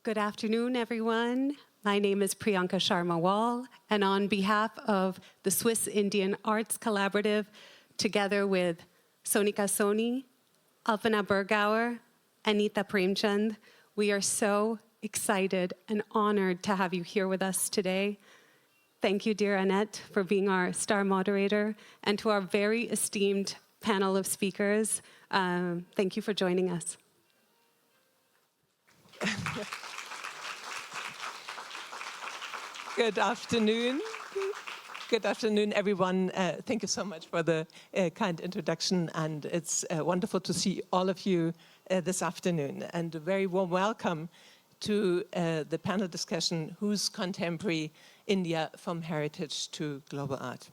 Good afternoon, everyone. My name is Priyanka Sharma Wall, and on behalf of the Swiss Indian Arts Collaborative, together with Sonika Soni, Alpana Bergauer, Anita Premchand, we are so excited and honored to have you here with us today. Thank you, dear Annette, for being our star moderator, and to our very esteemed panel of speakers. Thank you for joining us. Good afternoon. Good afternoon, everyone. Thank you so much for the kind introduction, and it's wonderful to see all of you this afternoon. And a very warm welcome to the panel discussion, Who's Contemporary India from Heritage to Global Art?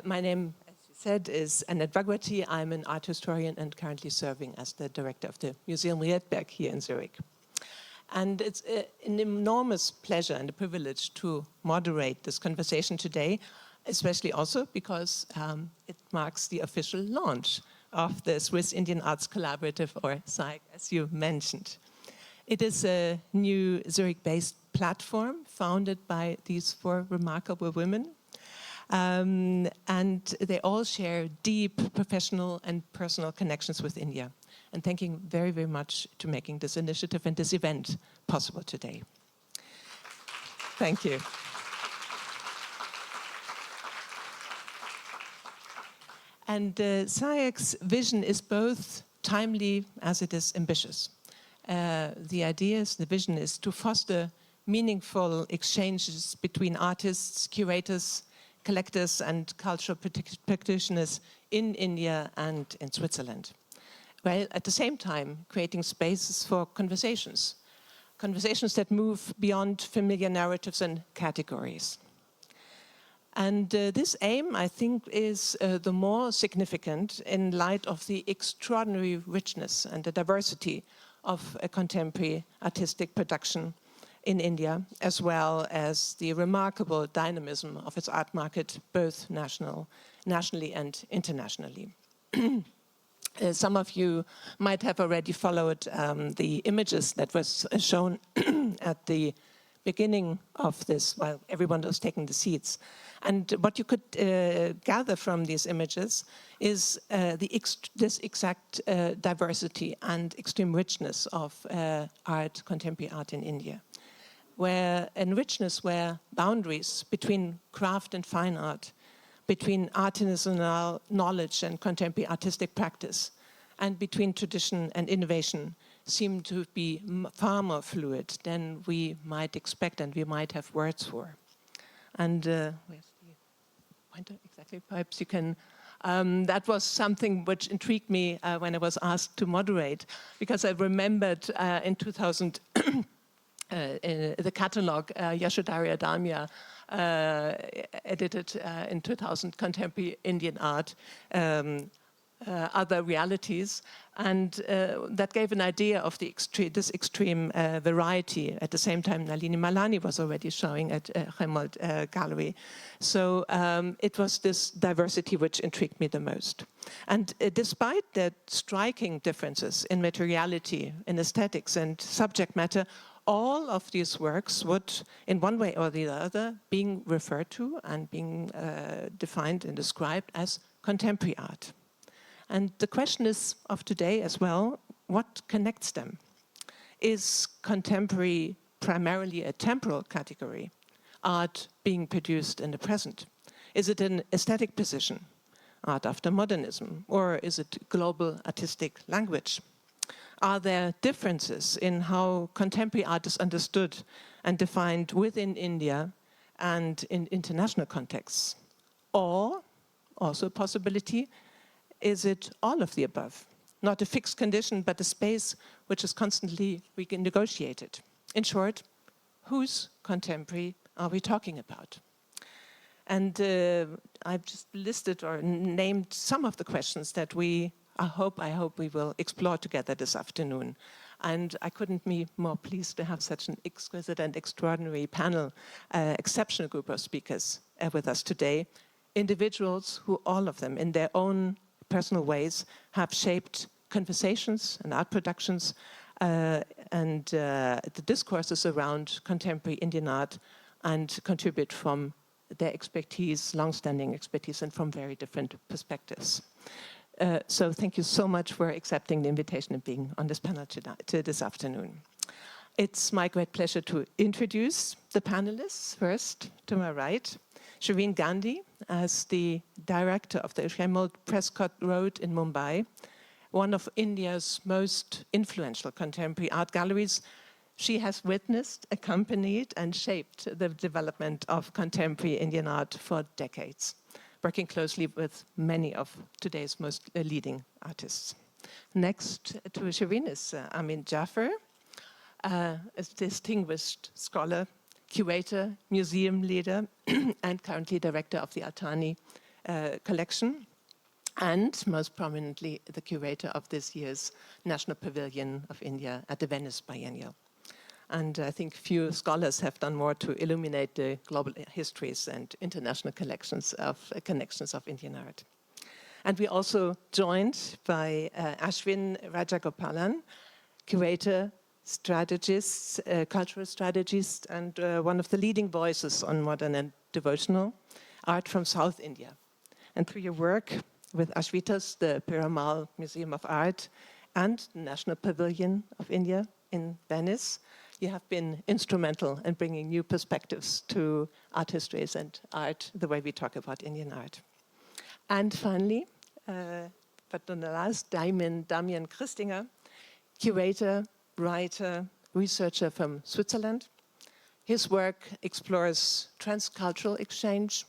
My name, as you said, is Annette Bhagwati. I'm an art historian and currently serving as the director of the Museum Riedberg here in Zurich. And it's an enormous pleasure and a privilege to moderate this conversation today, especially also because it marks the official launch of the Swiss Indian Arts Collaborative, or SIAC, as you mentioned. It is a new Zurich-based platform founded by these 4 remarkable women. And they all share deep professional and personal connections with India. And thanking very, very much to making this initiative and this event possible today. Thank you. And SIAC's vision is both timely as it is ambitious. The ideas, the vision is to foster meaningful exchanges between artists, curators, collectors, and cultural practitioners in India and in Switzerland, while at the same time creating spaces for conversations that move beyond familiar narratives and categories. And this aim, I think, is the more significant in light of the extraordinary richness and the diversity of a contemporary artistic production in India, as well as the remarkable dynamism of its art market, both nationally and internationally. Some of you might have already followed the images that was shown at the beginning of this, while everyone was taking the seats. And what you could gather from these images is this exact diversity and extreme richness of contemporary art in India, where boundaries between craft and fine art, between artisanal knowledge and contemporary artistic practice, and between tradition and innovation seem to be far more fluid than we might expect and we might have words for. And where's the pointer? Exactly, perhaps you can. That was something which intrigued me when I was asked to moderate, because I remembered in 2000, the catalogue Yashodhara Damya edited in 2000, Contemporary Indian Art, Other Realities, and that gave an idea of this extreme variety. At the same time, Nalini Malani was already showing at Chemould Gallery. So it was this diversity which intrigued me the most. And despite the striking differences in materiality, in aesthetics and subject matter, all of these works would, in one way or the other, being referred to and being defined and described as contemporary art. And the question is of today as well, what connects them? Is contemporary primarily a temporal category, art being produced in the present? Is it an aesthetic position, art after modernism, or is it global artistic language? Are there differences in how contemporary art is understood and defined within India and in international contexts? Or, also a possibility, is it all of the above? Not a fixed condition, but a space which is constantly renegotiated. In short, whose contemporary are we talking about? And I've just listed or named some of the questions that I hope we will explore together this afternoon. And I couldn't be more pleased to have such an exquisite and extraordinary panel, exceptional group of speakers with us today. Individuals who, all of them, in their own personal ways, have shaped conversations and art productions and the discourses around contemporary Indian art, and contribute from their expertise, long-standing expertise, and from very different perspectives. So thank you so much for accepting the invitation and being on this panel this afternoon. It's my great pleasure to introduce the panelists. First, to my right, Shireen Gandhy, as the director of the Chemould Prescott Road in Mumbai, one of India's most influential contemporary art galleries. She has witnessed, accompanied, and shaped the development of contemporary Indian art for decades, working closely with many of today's most leading artists. Next to Shireen is Amin Jaffer, a distinguished scholar, curator, museum leader, and currently director of the Thani collection, and most prominently the curator of this year's National Pavilion of India at the Venice Biennale. And I think few scholars have done more to illuminate the global histories and international connections of Indian art. And we're also joined by Ashwin Rajagopalan, curator, strategist, cultural strategist, and one of the leading voices on modern and devotional art from South India. And through your work with Ashvitas, the Piramal Museum of Art, and the National Pavilion of India in Venice, you have been instrumental in bringing new perspectives to art histories and art, the way we talk about Indian art. And finally, but not the last, Damian Christinger, curator, writer, researcher from Switzerland. His work explores transcultural exchange,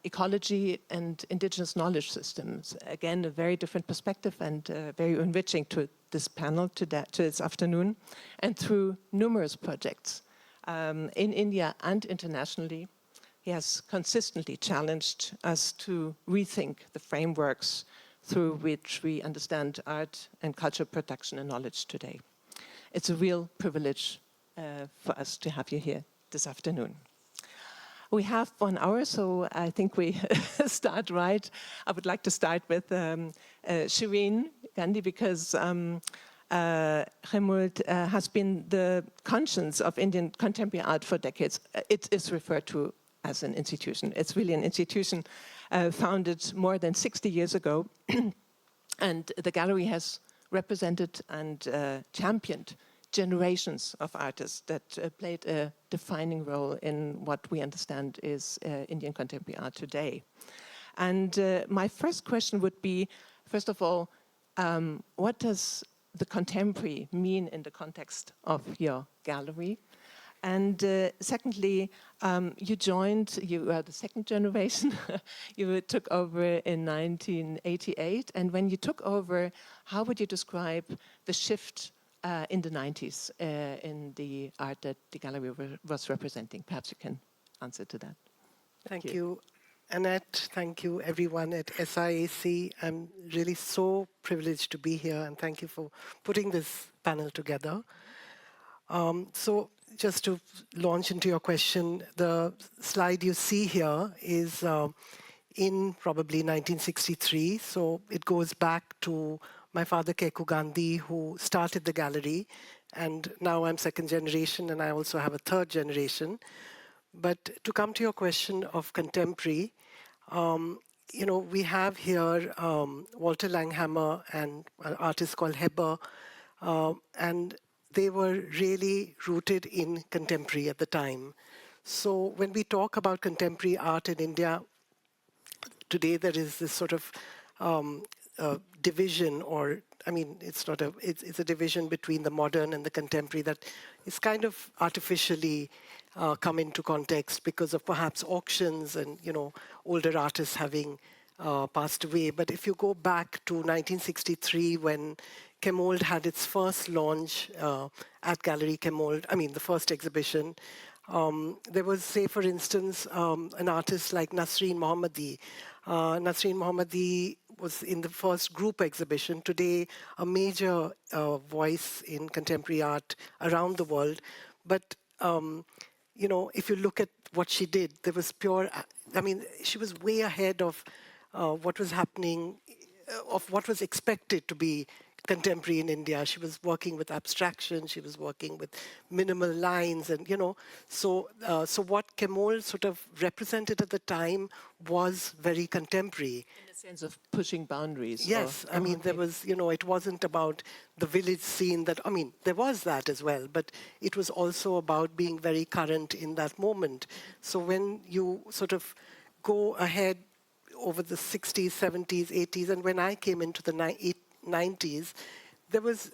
ecology, and indigenous knowledge systems. Again, a very different perspective and very enriching to this panel, to this afternoon. And through numerous projects in India and internationally, he has consistently challenged us to rethink the frameworks through which we understand art and cultural production and knowledge today. It's a real privilege for us to have you here this afternoon. We have 1 hour, so I think we start right. I would like to start with Shireen Gandhy, because Chemould has been the conscience of Indian contemporary art for decades. It is referred to as an institution. It's really an institution founded more than 60 years ago, and the gallery has represented and championed generations of artists that played a defining role in what we understand is Indian contemporary art today. And my first question would be, first of all, what does the contemporary mean in the context of your gallery? And secondly, you are the second generation. You took over in 1988. And when you took over, how would you describe the shift in the 90s in the art that the gallery was representing? Perhaps you can answer to that. Thank you, Annette. Thank you, everyone at SIAC. I'm really so privileged to be here, and thank you for putting this panel together. So just to launch into your question, the slide you see here is in probably 1963. So it goes back to my father, Keku Gandhi, who started the gallery. And now I'm second generation, and I also have a third generation. But to come to your question of contemporary, we have here Walter Langhammer and an artist called Heber, and they were really rooted in contemporary at the time. So when we talk about contemporary art in India, today there is this sort of division, or it's a division between the modern and the contemporary that is kind of artificially come into context because of perhaps auctions and older artists having passed away. But if you go back to 1963, when Chemould had its first launch at Gallery Chemould, the first exhibition, there was, say, for instance, an artist like Nasreen Mohammadi. Nasreen Mohammadi was in the first group exhibition, today a major voice in contemporary art around the world. But, if you look at what she did, there was pure, she was way ahead of what was happening, of what was expected to be contemporary in India. She was working with abstraction, she was working with minimal lines, and so what Chemould sort of represented at the time was very contemporary. In the sense of pushing boundaries. Yes, I mean, there was, it wasn't about the village scene that, I mean, there was that as well, but it was also about being very current in that moment. So when you sort of go ahead over the 60s, 70s, 80s, and when I came into the 90s, there was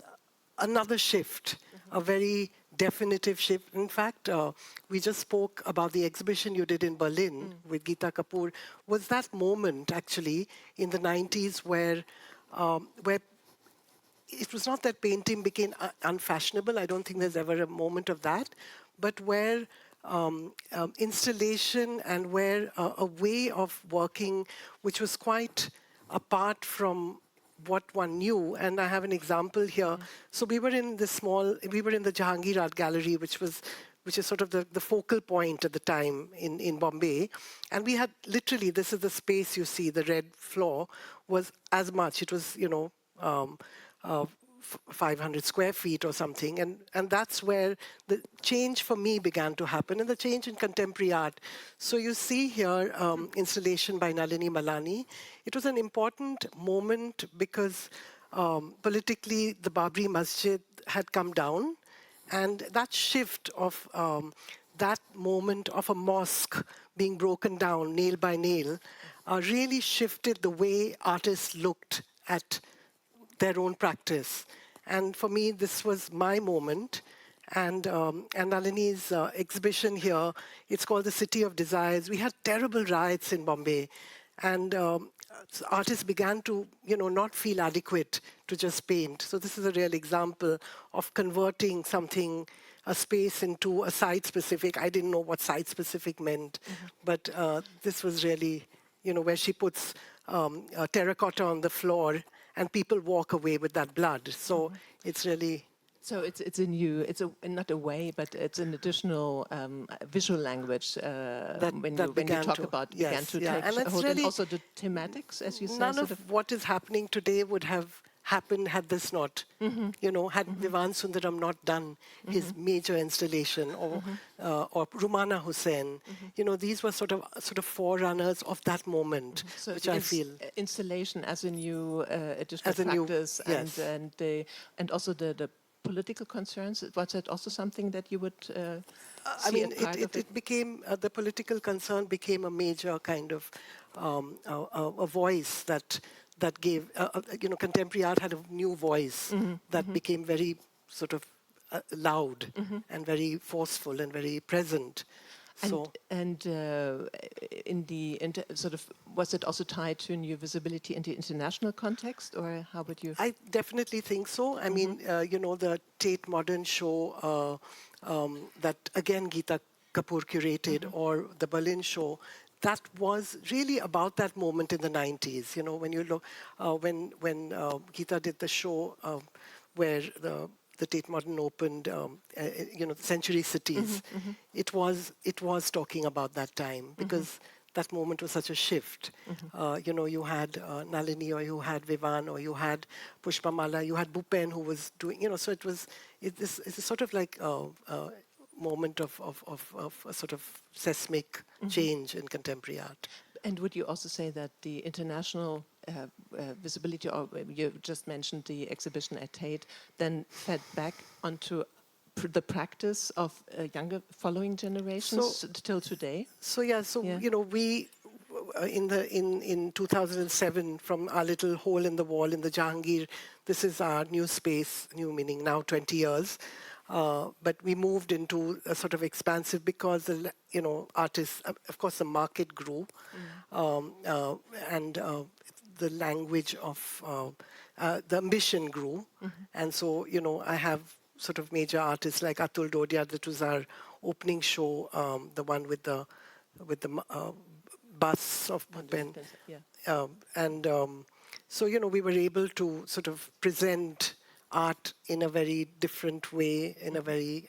another shift, a very definitive shift. In fact, we just spoke about the exhibition you did in Berlin with Geeta Kapoor. Was that moment actually in the 90s where it was not that painting became unfashionable. I don't think there's ever a moment of that, but where installation and where a way of working which was quite apart from what one knew. And I have an example here. So we were in the Jahangir Art Gallery, which is sort of the focal point at the time in Bombay. And we had literally, this is the space you see, the red floor was as much. It was, 500 square feet or something. And that's where the change for me began to happen, and the change in contemporary art. So you see here installation by Nalini Malani. It was an important moment because politically the Babri Masjid had come down, and that shift of that moment of a mosque being broken down nail by nail really shifted the way artists looked at their own practice. And for me, this was my moment. And Nalini's exhibition here, it's called The City of Desires. We had terrible riots in Bombay. And artists began to, not feel adequate to just paint. So this is a real example of converting something, a space, into a site-specific. I didn't know what site-specific meant. But this was really, where she puts terracotta on the floor and people walk away with that blood. So it's really... So it's a new, not a way, but it's an additional visual language when you talk about began to take hold, and also the thematics, as you say. None of what is happening today would have happened had this not, had Vivan Sundaram not done his major installation, or Rumana Hussain. These were sort of forerunners of that moment, so which I feel. Installation as a new additional practice, and also the political concerns. Was that also something that you would see as part of it? It became, the political concern became a major kind of a voice that gave, contemporary art had a new voice that became very sort of loud and very forceful and very present. Was it also tied to new visibility in the international context, or how would you? I definitely think so. I mean, the Tate Modern show that again Geeta Kapoor curated, or the Berlin show, that was really about that moment in the 90s. When you look, when Geeta did the show where the Tate Modern opened, Century Cities, it was talking about that time, because that moment was such a shift. You had Nalini, or you had Vivan, or you had Pushpamala, you had Bhupen, who was doing, so it's a sort of like a moment of a sort of seismic change in contemporary art. And would you also say that the international visibility, or you just mentioned the exhibition at Tate, then fed back onto the practice of younger following generations till today? We in 2007, from our little hole in the wall in the Jahangir, this is our new space, new meaning now 20 years. But we moved into a sort of expansive, because artists, of course, the market grew, and the language of the ambition grew, and so I have sort of major artists like Atul Dodiya. That was our opening show, the one with the bus of Bhupen, so we were able to sort of present art in a very different way, in a very,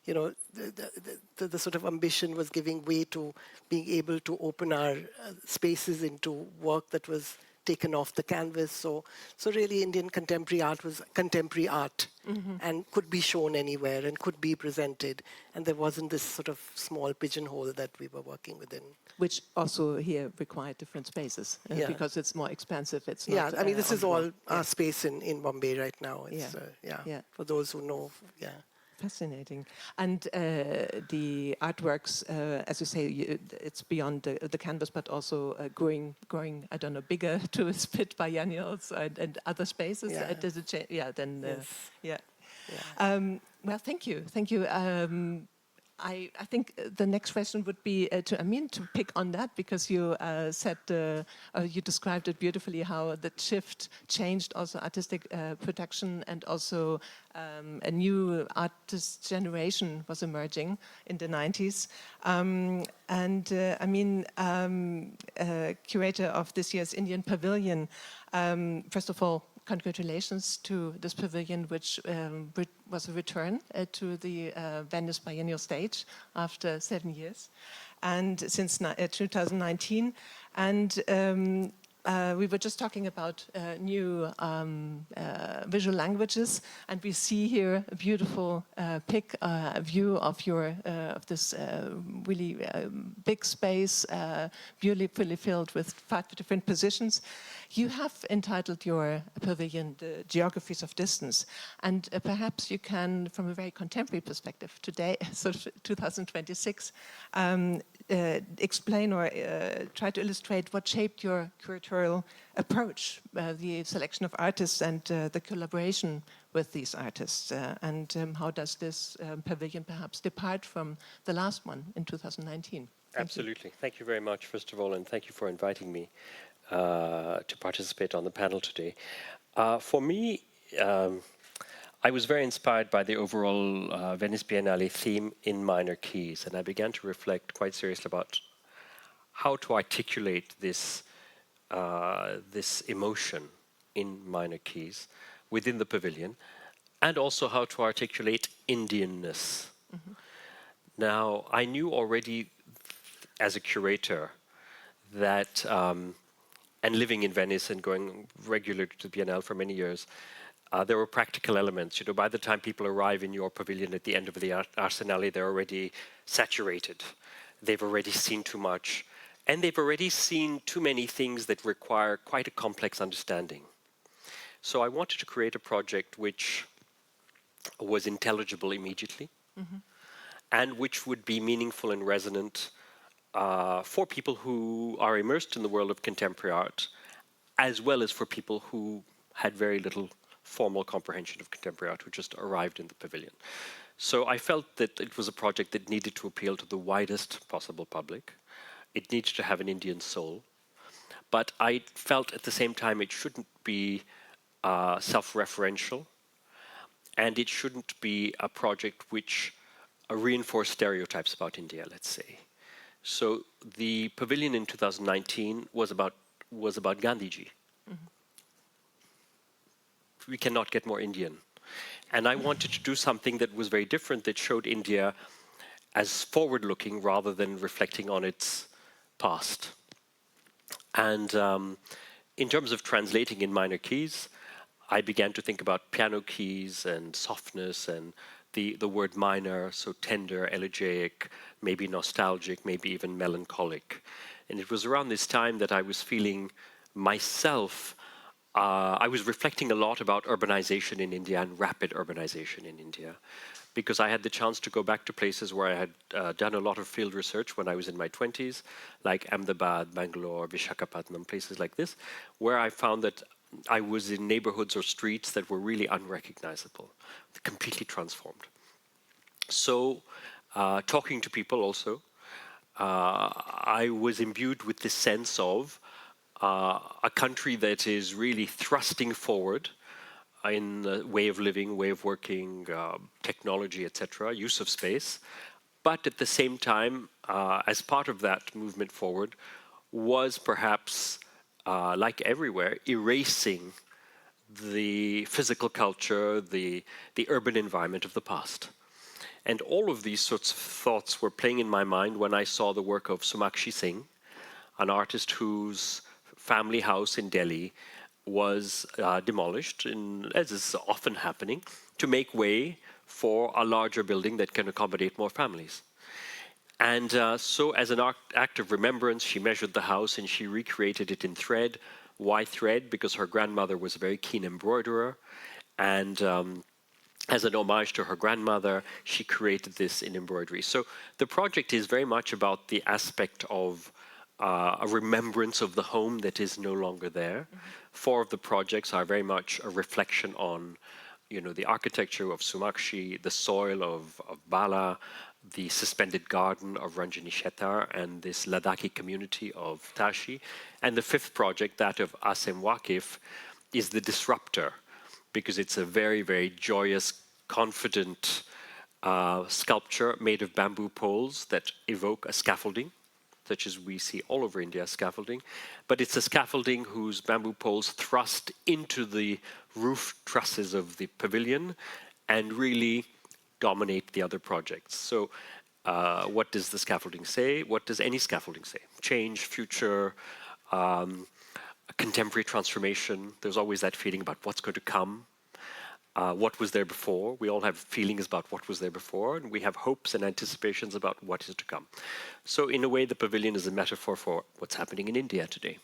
the sort of ambition was giving way to being able to open our spaces into work that was taken off the canvas. So really Indian contemporary art was contemporary art and could be shown anywhere and could be presented. And there wasn't this sort of small pigeonhole that we were working within. Which also here required different spaces because it's more expansive. It's not. I mean, this is all our space in Bombay right now. It's, for those who know, Fascinating. And the artworks, as you say, it's beyond the canvas, but also growing, I don't know, bigger to split biennials and other spaces. Does it change? Well, thank you. I think the next question would be to Amin to pick on that, because you said, you described it beautifully, how the shift changed also artistic production, and also a new artist generation was emerging in the 90s. Amin, curator of this year's Indian Pavilion, first of all, congratulations to this pavilion, which was a return to the Venice biennial stage after 7 years, and since 2019. And we were just talking about new visual languages, and we see here a beautiful view of your of this really big space, beautifully filled with 5 different positions. You have entitled your pavilion "The Geographies of Distance," and perhaps you can, from a very contemporary perspective today, sort of 2026, explain or try to illustrate what shaped your curatorial approach, the selection of artists and the collaboration with these artists, and how does this pavilion perhaps depart from the last one in 2019? Absolutely. Thank you very much, first of all, and thank you for inviting me to participate on the panel today. For me, I was very inspired by the overall Venice Biennale theme in minor keys, and I began to reflect quite seriously about how to articulate this this emotion in minor keys within the pavilion, and also how to articulate Indianness. Now, I knew already as a curator that, and living in Venice and going regularly to the Biennale for many years, there were practical elements. You know, by the time people arrive in your pavilion at the end of the Arsenale, they're already saturated. They've already seen too much. And they've already seen too many things that require quite a complex understanding. So I wanted to create a project which was intelligible immediately, and which would be meaningful and resonant for people who are immersed in the world of contemporary art, as well as for people who had very little formal comprehension of contemporary art, who just arrived in the pavilion. So I felt that it was a project that needed to appeal to the widest possible public. It needs to have an Indian soul. But I felt at the same time it shouldn't be self-referential, and it shouldn't be a project which reinforced stereotypes about India, let's say. So the pavilion in 2019 was about Gandhiji. We cannot get more Indian. And I wanted to do something that was very different, that showed India as forward-looking rather than reflecting on its past. And in terms of translating in minor keys, I began to think about piano keys and softness and the word minor, so tender, elegiac, maybe nostalgic, maybe even melancholic. And it was around this time that I was feeling myself, I was reflecting a lot about urbanization in India and rapid urbanization in India, because I had the chance to go back to places where I had done a lot of field research when I was in my 20s, like Ahmedabad, Bangalore, Visakhapatnam, places like this, where I found that I was in neighborhoods or streets that were really unrecognizable, completely transformed. So, talking to people also, I was imbued with this sense of a country that is really thrusting forward in the way of living, way of working, technology, etc., use of space. But at the same time, as part of that movement forward, was perhaps, like everywhere, erasing the physical culture, the urban environment of the past. And all of these sorts of thoughts were playing in my mind when I saw the work of Somakshi Singh, an artist whose family house in Delhi was demolished, as is often happening, to make way for a larger building that can accommodate more families. And so as an act of remembrance, she measured the house and she recreated it in thread. Why thread? Because her grandmother was a very keen embroiderer. And as an homage to her grandmother, she created this in embroidery. So the project is very much about the aspect of a remembrance of the home that is no longer there. Four of the projects are very much a reflection on, the architecture of Sumakshi, the soil of Bala, the suspended garden of Ranjani Shetar, and this Ladakhi community of Tashi. And the fifth project, that of Asem Waqif, is the disruptor, because it's a very, very joyous, confident sculpture made of bamboo poles that evoke a scaffolding, such as we see all over India, scaffolding. But it's a scaffolding whose bamboo poles thrust into the roof trusses of the pavilion and really dominate the other projects. So what does the scaffolding say? What does any scaffolding say? Change, future, contemporary transformation. There's always that feeling about what's going to come. What was there before. We all have feelings about what was there before, and we have hopes and anticipations about what is to come. So in a way, the pavilion is a metaphor for what's happening in India today.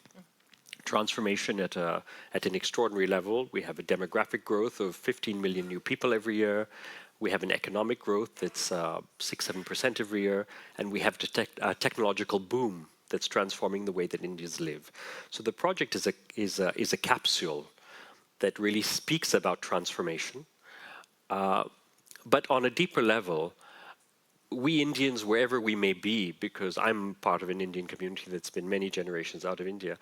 Transformation at an extraordinary level. We have a demographic growth of 15 million new people every year. We have an economic growth that's 6-7% every year, and we have a technological boom that's transforming the way that Indians live. So the project is a capsule that really speaks about transformation. But on a deeper level, we Indians, wherever we may be, because I'm part of an Indian community that's been many generations out of India,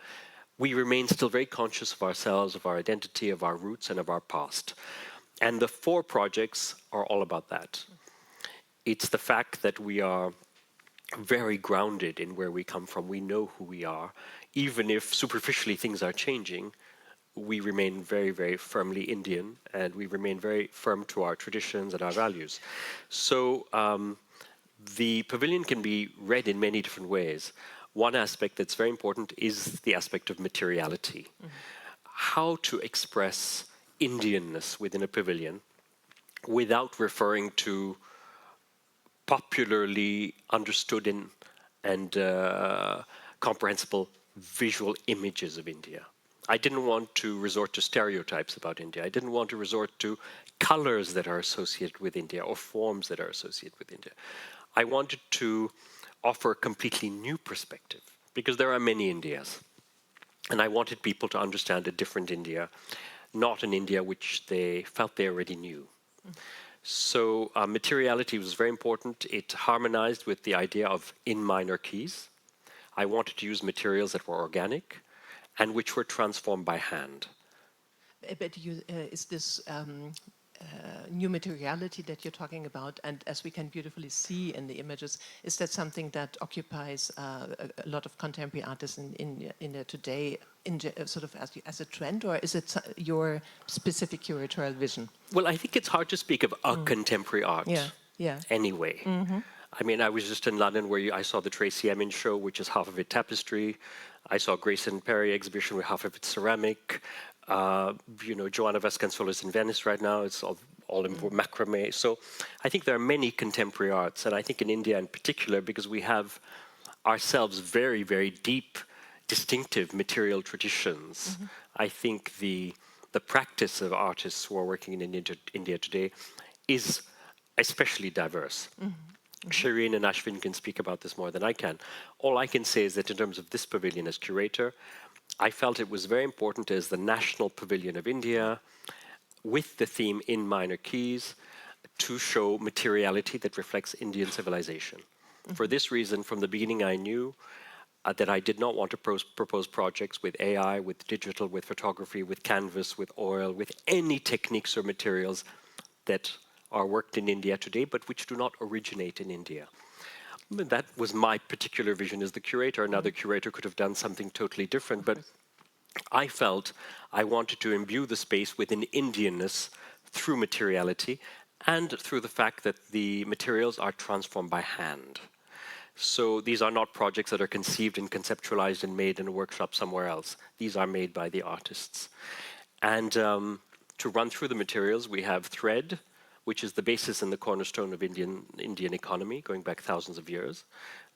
we remain still very conscious of ourselves, of our identity, of our roots, and of our past. And the four projects are all about that. It's the fact that we are very grounded in where we come from. We know who we are. Even if superficially things are changing, we remain very, very firmly Indian, and we remain very firm to our traditions and our values. So the pavilion can be read in many different ways. One aspect that's very important is the aspect of materiality. How to express Indianness within a pavilion without referring to popularly understood and comprehensible visual images of India. I didn't want to resort to stereotypes about India. I didn't want to resort to colors that are associated with India or forms that are associated with India. I wanted to offer a completely new perspective, because there are many Indias. And I wanted people to understand a different India, not an India which they felt they already knew. So materiality was very important. It harmonized with the idea of in minor keys. I wanted to use materials that were organic and which were transformed by hand. But is this new materiality that you're talking about, and as we can beautifully see in the images, is that something that occupies a lot of contemporary artists in India today, sort of as a trend, or is it your specific curatorial vision? Well, I think it's hard to speak of a contemporary art anyway. I mean, I was just in London where I saw the Tracy Emin show, which is half of it tapestry. I saw Grayson Perry exhibition with half of it ceramic. Joanna Vasconcelos in Venice right now, it's all in macrame. So I think there are many contemporary arts, and I think in India in particular, because we have ourselves very, very deep, distinctive material traditions. I think the practice of artists who are working in India today is especially diverse. Shireen and Ashwin can speak about this more than I can. All I can say is that in terms of this pavilion as curator, I felt it was very important as the national pavilion of India, with the theme in minor keys, to show materiality that reflects Indian civilization. For this reason, from the beginning, I knew that I did not want to propose projects with AI, with digital, with photography, with canvas, with oil, with any techniques or materials that are worked in India today, but which do not originate in India. That was my particular vision as the curator. Another curator could have done something totally different, but I felt I wanted to imbue the space with an Indianness through materiality and through the fact that the materials are transformed by hand. So these are not projects that are conceived and conceptualized and made in a workshop somewhere else. These are made by the artists. And to run through the materials, we have thread, which is the basis and the cornerstone of Indian economy, going back thousands of years.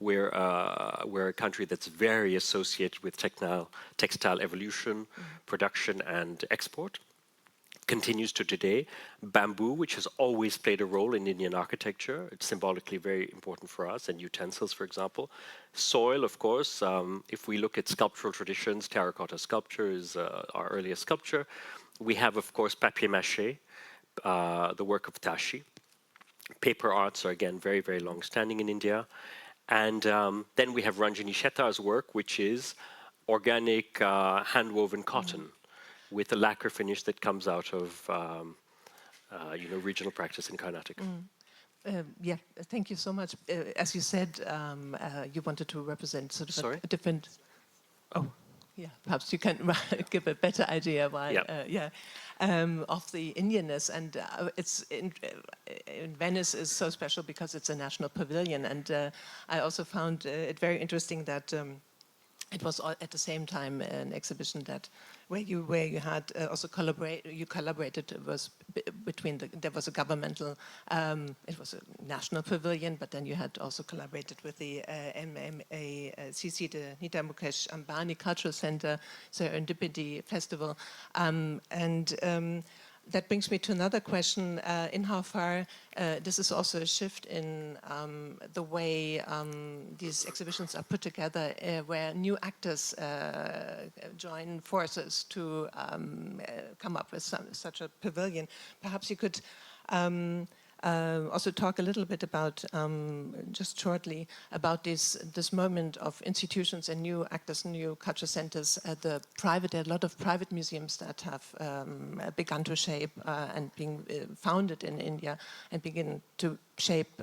We're a country that's very associated with textile evolution, production, and export. Continues to today. Bamboo, which has always played a role in Indian architecture. It's symbolically very important for us, and utensils, for example. Soil, of course. If we look at sculptural traditions, terracotta sculpture is our earliest sculpture. We have, of course, papier-mâché, the work of Tashi. Paper arts are, again, very, very long-standing in India. And then we have Ranjini Shettar's work, which is organic hand-woven cotton with a lacquer finish that comes out of regional practice in Karnataka. Yeah, thank you so much. As you said, you wanted to represent sort of a different... Oh, yeah, perhaps you can give a better idea why, of the Indianness. And it's in Venice is so special because it's a national pavilion. And I also found it very interesting that it was at the same time an exhibition that where you had also collaborated. It was there was a governmental, it was a national pavilion, but then you had also collaborated with the MMACC, the Nita Mukesh Ambani Cultural Center, Serendipity Festival, that brings me to another question, in how far this is also a shift in the way these exhibitions are put together, where new actors join forces to come up with such a pavilion. Perhaps you could also talk a little bit about, just shortly, about this moment of institutions and new actors, new culture centers. There are a lot of private museums that have begun to shape and being founded in India and begin to shape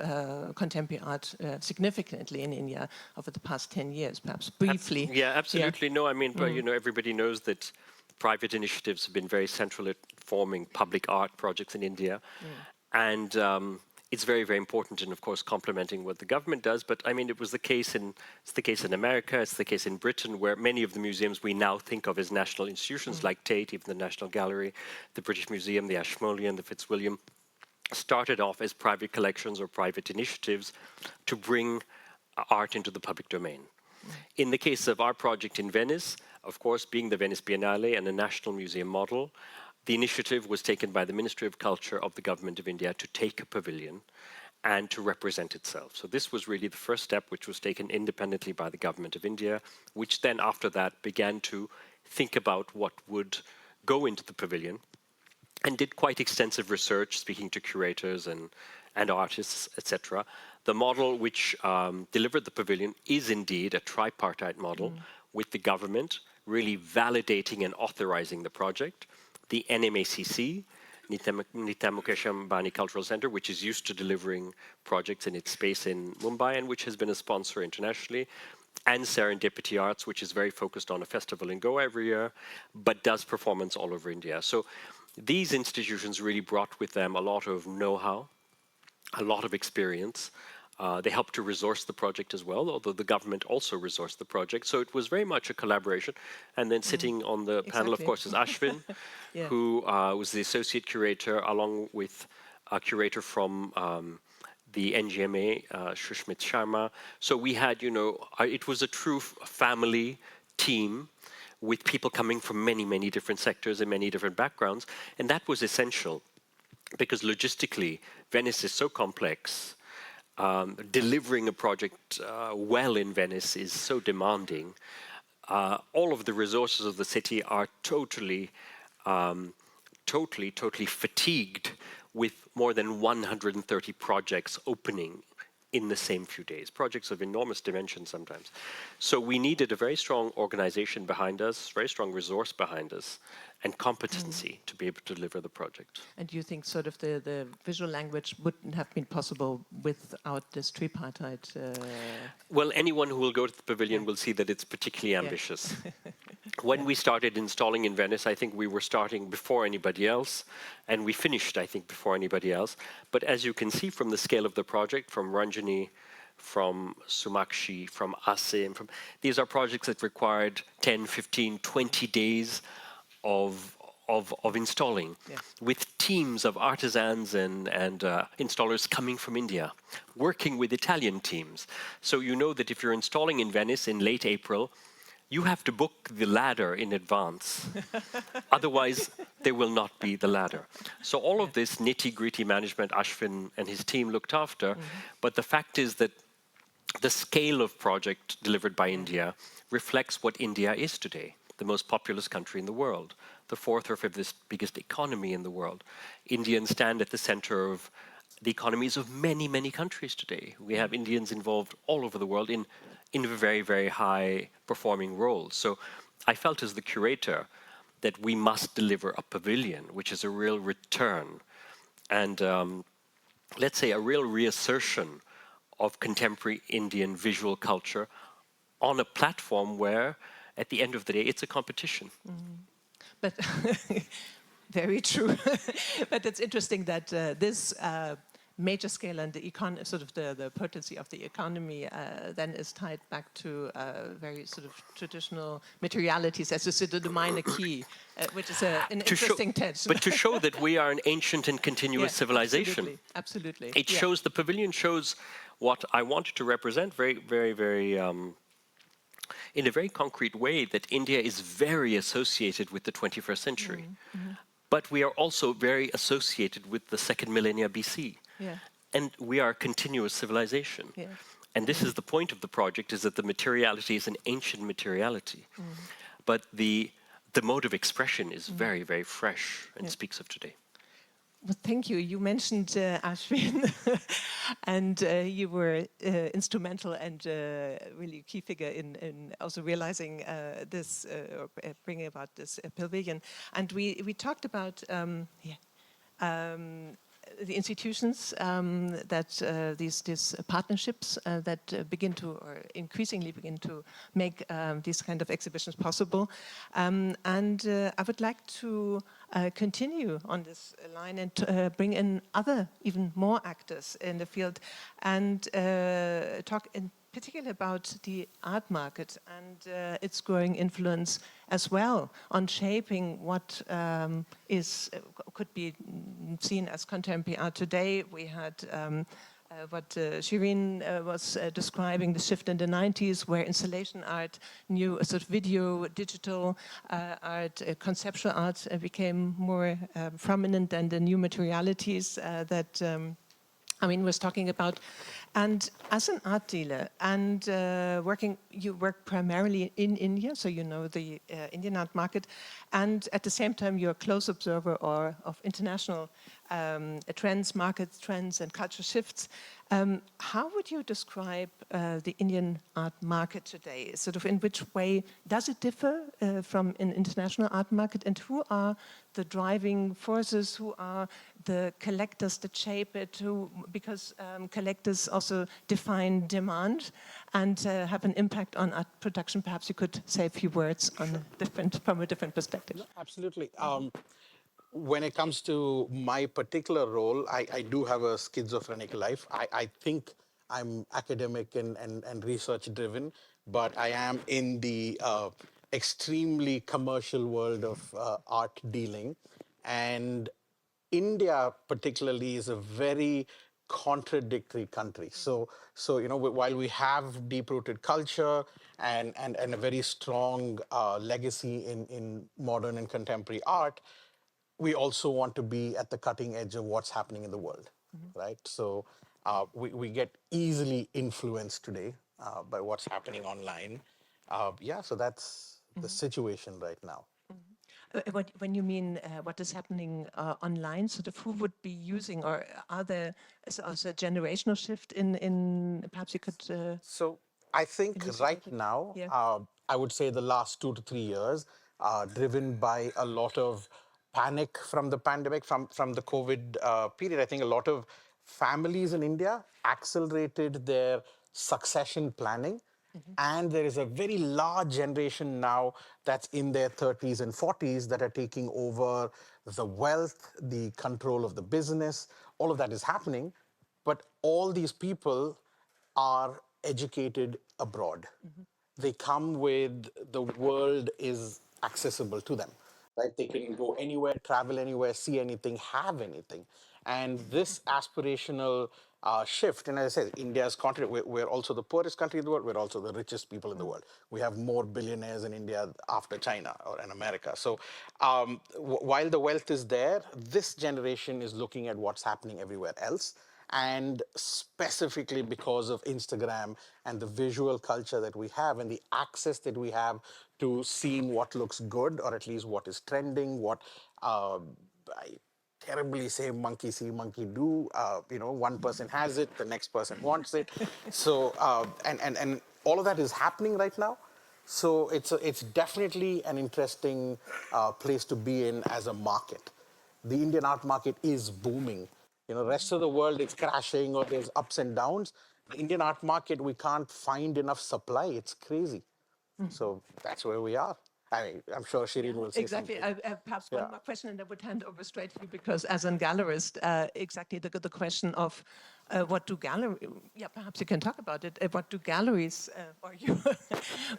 contemporary art significantly in India over the past 10 years, perhaps briefly. Yeah, absolutely. Yeah. No, I mean, but, everybody knows that private initiatives have been very central at forming public art projects in India. And it's very, very important, and of course, complementing what the government does. But I mean, it's the case in America, it's the case in Britain, where many of the museums we now think of as national institutions, like Tate, even the National Gallery, the British Museum, the Ashmolean, the Fitzwilliam, started off as private collections or private initiatives to bring art into the public domain. In the case of our project in Venice, of course, being the Venice Biennale and a national museum model, the initiative was taken by the Ministry of Culture of the Government of India to take a pavilion and to represent itself. So this was really the first step, which was taken independently by the Government of India, which then after that began to think about what would go into the pavilion and did quite extensive research, speaking to curators and artists, etc. The model which delivered the pavilion is indeed a tripartite model with the government really validating and authorizing the project. The NMACC, Nita Mukesh Ambani Cultural Center, which is used to delivering projects in its space in Mumbai and which has been a sponsor internationally, and Serendipity Arts, which is very focused on a festival in Goa every year, but does performance all over India. So these institutions really brought with them a lot of know-how, a lot of experience. They helped to resource the project as well, although the government also resourced the project. So it was very much a collaboration. And then sitting on the panel, of course, is Ashwin, who was the associate curator, along with a curator from the NGMA, Shushmit Sharma. So we had, it was a true family team with people coming from many, many different sectors and many different backgrounds. And that was essential because logistically, Venice is so complex. Delivering a project well in Venice is so demanding. All of the resources of the city are totally fatigued with more than 130 projects opening in the same few days, projects of enormous dimensions sometimes. So we needed a very strong organization behind us, very strong resource behind us, and competency to be able to deliver the project. And do you think sort of the visual language wouldn't have been possible without this tripartite? Well, anyone who will go to the pavilion will see that it's particularly ambitious. When we started installing in Venice, I think we were starting before anybody else, and we finished, I think, before anybody else. But as you can see from the scale of the project, from Ranjini from Sumakshi, from Asim. These are projects that required 10, 15, 20 days of installing, with teams of artisans and installers coming from India, working with Italian teams. So you know that if you're installing in Venice in late April, you have to book the ladder in advance. Otherwise, there will not be the ladder. So all of this nitty-gritty management, Ashwin and his team looked after. But the fact is that the scale of project delivered by India reflects what India is today, the most populous country in the world, the fourth or fifth biggest economy in the world. Indians stand at the center of the economies of many, many countries today. We have Indians involved all over the world in very, very high performing roles. So I felt as the curator that we must deliver a pavilion, which is a real return and let's say a real reassertion of contemporary Indian visual culture on a platform where, at the end of the day, it's a competition. But very true. But it's interesting that this major scale and the sort of the potency of the economy then is tied back to very sort of traditional materialities, as you said, the minor key, which is an interesting tension. But to show that we are an ancient and continuous civilization. Absolutely. It shows, the pavilion shows what I wanted to represent very, very, very, in a very concrete way, that India is very associated with the 21st century. But we are also very associated with the second millennia BC. And we are a continuous civilization. And this is the point of the project, is that the materiality is an ancient materiality. But the mode of expression is very, very fresh and speaks of today. Well, thank you. You mentioned Ashwin, and you were instrumental and really a key figure in also realizing this, or bringing about this pavilion. And we talked about the institutions that these partnerships that begin to, or increasingly begin to make these kind of exhibitions possible. And I would like to continue on this line and bring in other, even more actors in the field and talk in particular about the art market and its growing influence as well on shaping what could be seen as contemporary art today. We had what Shireen was describing, the shift in the 90s, where installation art, new sort of video, digital art, conceptual art became more prominent than the new materialities that Amin was talking about. And as an art dealer and you work primarily in India, so you know the Indian art market, and at the same time you're a close observer of international trends, market trends and culture shifts. How would you describe the Indian art market today? Sort of in which way does it differ from an international art market, and who are the driving forces, who are the collectors that shape it, because collectors also define demand and have an impact on art production? Perhaps you could say a few words on from a different perspective. Absolutely. When it comes to my particular role, I do have a schizophrenic life. I think I'm academic and research driven, but I am in the extremely commercial world of art dealing. And India particularly is a very contradictory country. So you know, while we have deep-rooted culture and a very strong legacy in modern and contemporary art, we also want to be at the cutting edge of what's happening in the world, right? So we get easily influenced today by what's happening online. So that's the situation right now. When you mean what is happening online, sort of who would be using, or are there also a generational shift in perhaps you could... So I think right now, I would say the last 2 to 3 years, driven by a lot of panic from the pandemic, from the COVID period. I think a lot of families in India accelerated their succession planning. And there is a very large generation now that's in their 30s and 40s that are taking over the wealth, the control of the business. All of that is happening. But all these people are educated abroad. They come with the world is accessible to them, right? They can go anywhere, travel anywhere, see anything, have anything. And this aspirational shift, and as I said, India's continent, we're also the poorest country in the world, we're also the richest people in the world. We have more billionaires in India after China or in America. So while the wealth is there, this generation is looking at what's happening everywhere else. And specifically because of Instagram and the visual culture that we have and the access that we have to seeing what looks good, or at least what is trending, what I terribly say monkey see, monkey do. One person has it, the next person wants it. So and all of that is happening right now. So it's definitely an interesting place to be in as a market. The Indian art market is booming. Rest of the world it's crashing or there's ups and downs. The Indian art market, we can't find enough supply. It's crazy. So that's where we are. I'm sure Shireen will say Exactly. something. I have perhaps Yeah. one more question, and I would hand over straight to you because, as a gallerist, exactly the question of what do galleries? Yeah, perhaps you can talk about it. What do galleries, or you?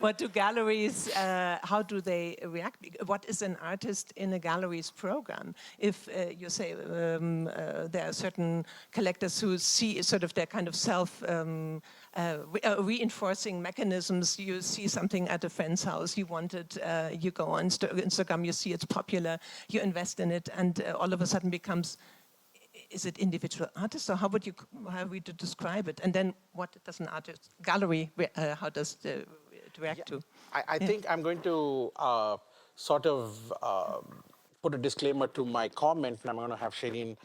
What do galleries? How do they react? What is an artist in a gallery's program? If you say there are certain collectors who see sort of their kind of self. Reinforcing mechanisms. You see something at a friend's house, you want it, you go on Instagram, you see it's popular, you invest in it, and all of a sudden becomes, is it individual artists, or how would you describe it? And then what does an artist gallery, how does it react to? I think I'm going to sort of put a disclaimer to my comment, and I'm going to have Shireen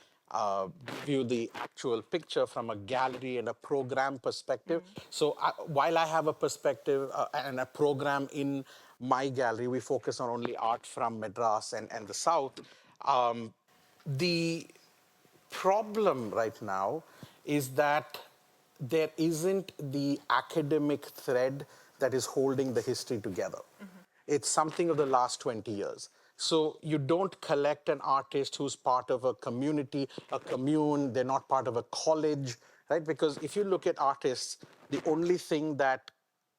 view the actual picture from a gallery and a program perspective. So while I have a perspective and a program in my gallery, we focus on only art from Madras and the South. The problem right now is that there isn't the academic thread that is holding the history together. It's something of the last 20 years. So you don't collect an artist who's part of a community, a commune, they're not part of a college, right? Because if you look at artists, the only thing that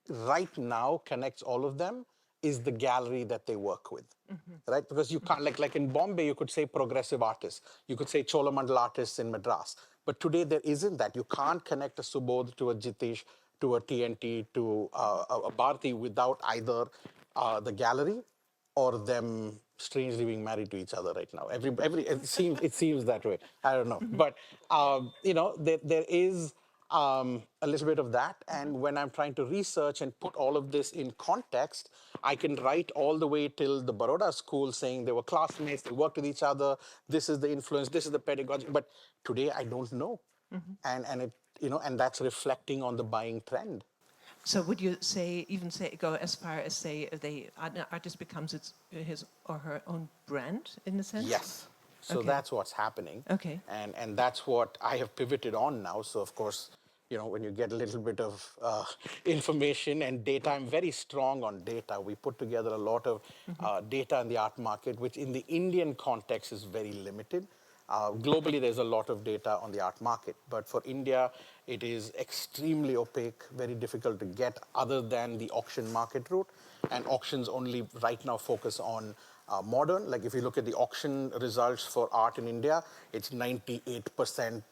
right now connects all of them is the gallery that they work with, right? Because you can't, like in Bombay, you could say progressive artists. You could say Cholamandal artists in Madras. But today there isn't that. You can't connect a Subodh to a Jitish, to a TNT, to a Bharti without either the gallery or them strangely being married to each other right now. It seems that way. I don't know, but there is a little bit of that. And when I'm trying to research and put all of this in context, I can write all the way till the Baroda school saying they were classmates, they worked with each other. This is the influence, this is the pedagogy. But today I don't know, and that's reflecting on the buying trend. So would you go as far as say an artist becomes his or her own brand in a sense? Yes. So Okay. that's what's happening. Okay. And that's what I have pivoted on now. So of course, when you get a little bit of information and data, I'm very strong on data. We put together a lot of data in the art market, which in the Indian context is very limited. Globally, there's a lot of data on the art market, but for India, it is extremely opaque, very difficult to get other than the auction market route. And auctions only right now focus on modern. Like if you look at the auction results for art in India, it's 98%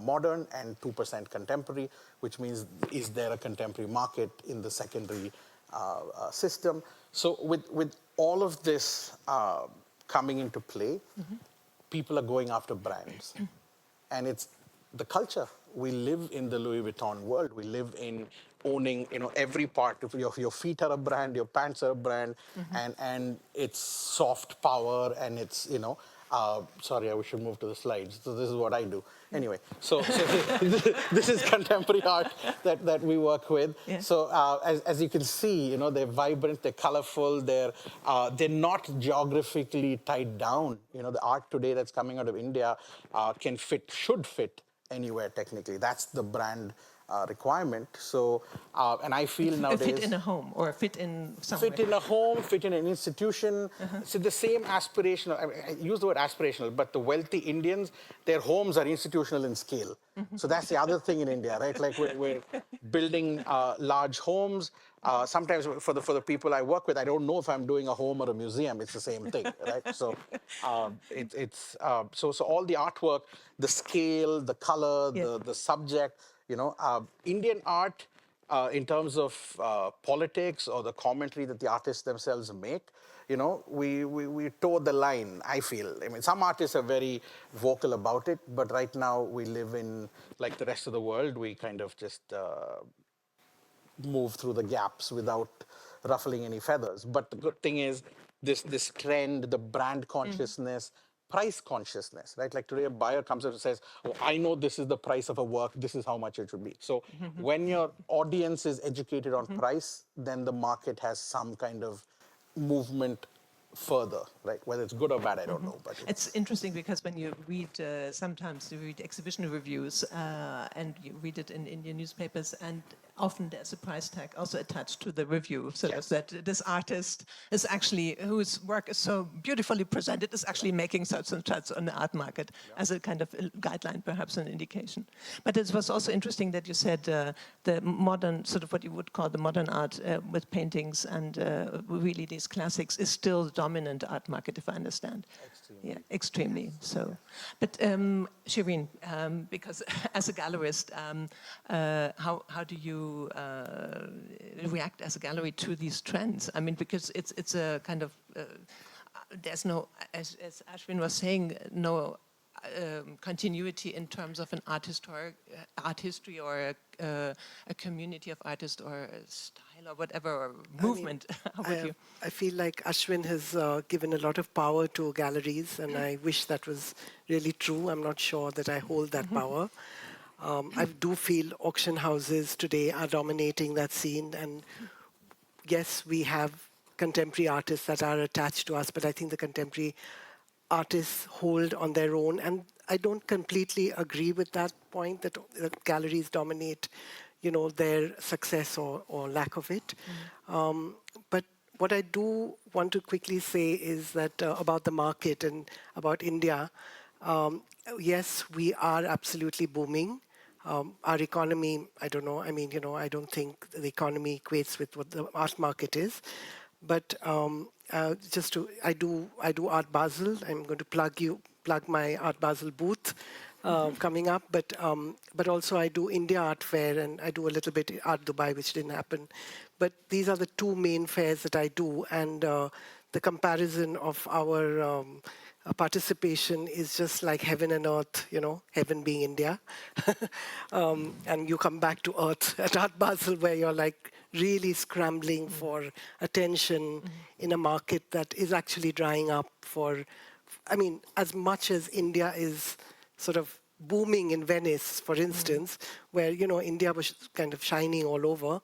modern and 2% contemporary, which means is there a contemporary market in the secondary system? So with all of this coming into play, people are going after brands. And it's the culture. We live in the Louis Vuitton world. We live in owning, every part of your feet are a brand, your pants are a brand, and it's soft power, and it's, sorry, I wish you move to the slides. So this is what I do. Anyway, so this is contemporary art that we work with. Yeah. So as you can see, they're vibrant, they're colorful, they're not geographically tied down. The art today that's coming out of India should fit anywhere technically. That's the brand requirement. So, and I feel nowadays... Fit in a home or fit in somewhere. Fit in a home, fit in an institution. So the same aspirational, I use the word aspirational, but the wealthy Indians, their homes are institutional in scale. So that's the other thing in India, right? Like we're building large homes. Sometimes for the people I work with, I don't know if I'm doing a home or a museum. It's the same thing, right? So so all the artwork, the scale, the color, the subject, Indian art, in terms of politics or the commentary that the artists themselves make, we toe the line, I feel. I mean, some artists are very vocal about it, but right now we live in, like the rest of the world, we kind of just move through the gaps without ruffling any feathers. But the good thing is this trend, the brand consciousness, price consciousness, right? Like today a buyer comes up and says, oh, I know this is the price of a work, this is how much it should be. So when your audience is educated on price, then the market has some kind of movement further, right? Whether it's good or bad, I don't know. But it's interesting because when you read, sometimes you read exhibition reviews and you read it in Indian newspapers, and often there's a price tag also attached to the review, so that this artist is actually, whose work is so beautifully presented, is actually making such and such on the art market as a kind of guideline, perhaps an indication. But it was also interesting that you said the modern, sort of what you would call the modern art with paintings and really these classics is still the dominant art market, if I understand. Extremely. Yeah, extremely so. But Shireen, because as a gallerist, how do you react as a gallery to these trends? I mean, because it's a kind of, there's no, as Ashwin was saying, no continuity in terms of an art history or a community of artists or a style or whatever, or movement. I feel like Ashwin has given a lot of power to galleries, and I wish that was really true. I'm not sure that I hold that power. I do feel auction houses today are dominating that scene, and yes, we have contemporary artists that are attached to us, but I think the contemporary artists hold on their own, and I don't completely agree with that point that galleries dominate, their success or lack of it. But what I do want to quickly say is that about the market and about India, yes, we are absolutely booming. Our economy, I don't know. I mean, I don't think the economy equates with what the art market is. But I do Art Basel. I'm going to plug my Art Basel booth coming up. But also I do India Art Fair, and I do a little bit Art Dubai, which didn't happen. But these are the two main fairs that I do, and the comparison of our participation is just like heaven and earth, heaven being India. And you come back to earth at Art Basel, where you're like really scrambling for attention in a market that is actually drying up as much as India is sort of booming in Venice, for instance, where, India was kind of shining all over.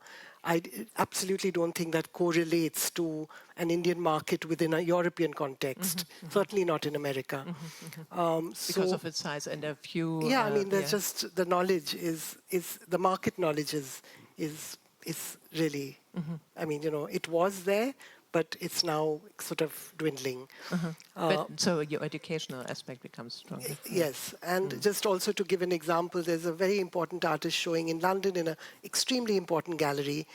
I absolutely don't think that correlates to an Indian market within a European context. Certainly not in America. Because of its size and a few... Yeah, there's just the knowledge is the market knowledge is really, it was there, but it's now sort of dwindling. So your educational aspect becomes stronger. Yes, and just also to give an example, there's a very important artist showing in London in an extremely important gallery.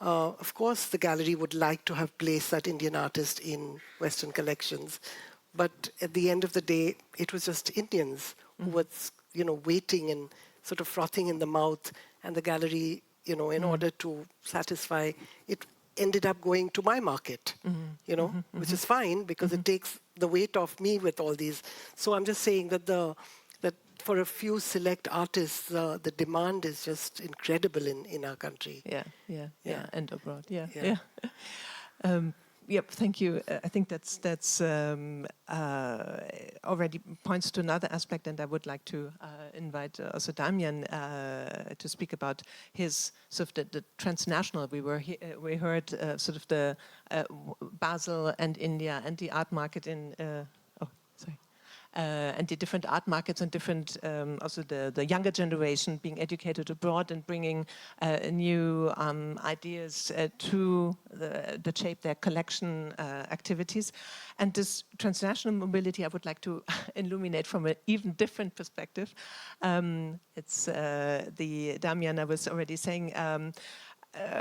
Of course, the gallery would like to have placed that Indian artist in Western collections, but at the end of the day, it was just Indians who was, waiting and sort of frothing in the mouth, and the gallery, in order to satisfy it, ended up going to my market, which is fine because it takes the weight off me with all these. So I'm just saying that that for a few select artists, the demand is just incredible in our country. Yeah, and abroad. Yeah. Yep, thank you. I think that's already points to another aspect, and I would like to invite also Damian to speak about his sort of the transnational. We heard sort of the Basel and India and the art market in and the different art markets and different, also the younger generation being educated abroad and bringing new ideas to that shape their collection activities. And this transnational mobility, I would like to illuminate from an even different perspective. It's the Damian I was already saying,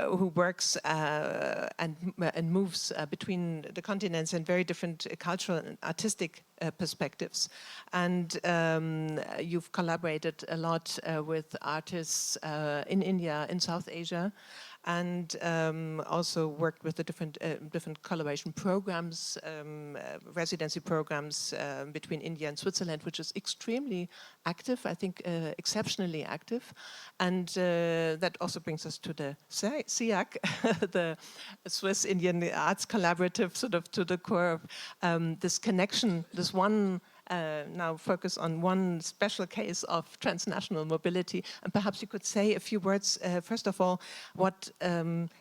who works and moves between the continents in very different cultural and artistic perspectives. And you've collaborated a lot with artists in India, in South Asia, and also worked with the different collaboration programs, residency programs between India and Switzerland, which is extremely active, I think exceptionally active. And that also brings us to the SIAC, the Swiss Indian Arts Collaborative, sort of to the core of this connection, this one now focus on one special case of transnational mobility. And perhaps you could say a few words, first of all, what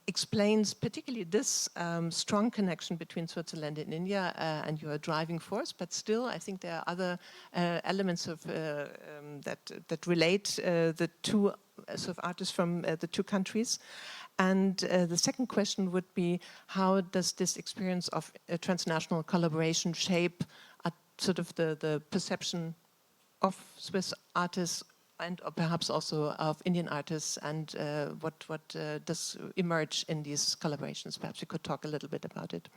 explains particularly this strong connection between Switzerland and India and your driving force, but still I think there are other elements of that relate the two sort of artists from the two countries. And the second question would be, how does this experience of transnational collaboration shape sort of the perception of Swiss artists and perhaps also of Indian artists, and what does emerge in these collaborations? Perhaps you could talk a little bit about it.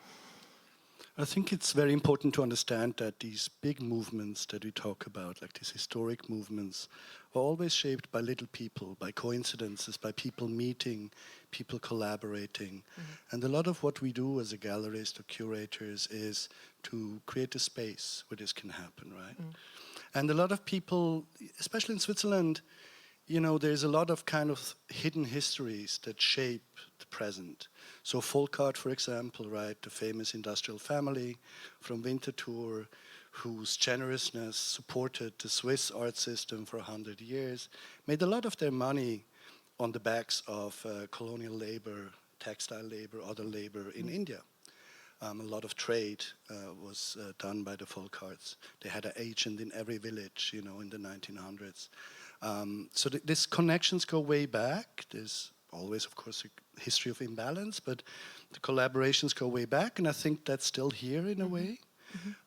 I think it's very important to understand that these big movements that we talk about, like these historic movements, are always shaped by little people, by coincidences, by people meeting, people collaborating. Mm-hmm. And a lot of what we do as a gallerist or curators is to create a space where this can happen, right? Mm. And a lot of people, especially in Switzerland, you know, there's a lot of kind of hidden histories that shape the present. So folk art, for example, right, the famous industrial family from Winterthur, whose generousness supported the Swiss art system for 100 years, made a lot of their money on the backs of colonial labor, textile labor, other labor in India. A lot of trade was done by the folk arts. They had an agent in every village, you know, in the 1900s. So these connections go way back. There's always, of course, a history of imbalance, but the collaborations go way back, and I think that's still here in a way.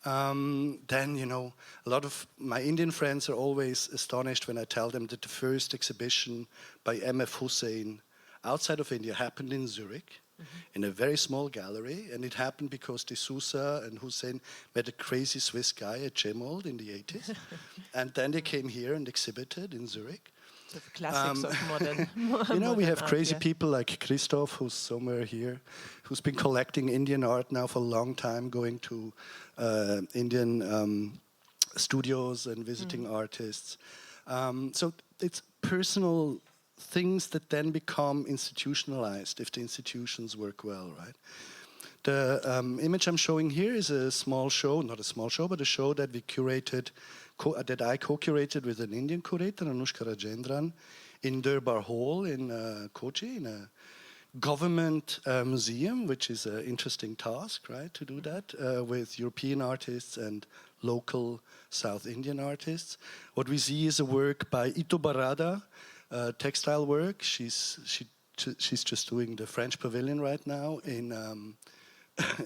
Mm-hmm. Then, you know, a lot of my Indian friends are always astonished when I tell them that the first exhibition by M.F. Hussain outside of India happened in Zurich. Mm-hmm. In a very small gallery, and it happened because de Souza and Hussein met a crazy Swiss guy at Chemould in the 80s, and then they came here and exhibited in Zurich. So the classics of modern. You know, we have art, crazy people like Christoph, who's somewhere here, who's been collecting Indian art now for a long time, going to Indian studios and visiting artists. So it's personal things that then become institutionalized if the institutions work well, right? The image I'm showing here is a small show, not a small show, but a show that we curated, that I co-curated with an Indian curator, Anushka Rajendran, in Durbar Hall in Kochi, in a government museum, which is an interesting task, right, to do that with European artists and local South Indian artists. What we see is a work by Ito Barada, textile work. She's just doing the French Pavilion right now in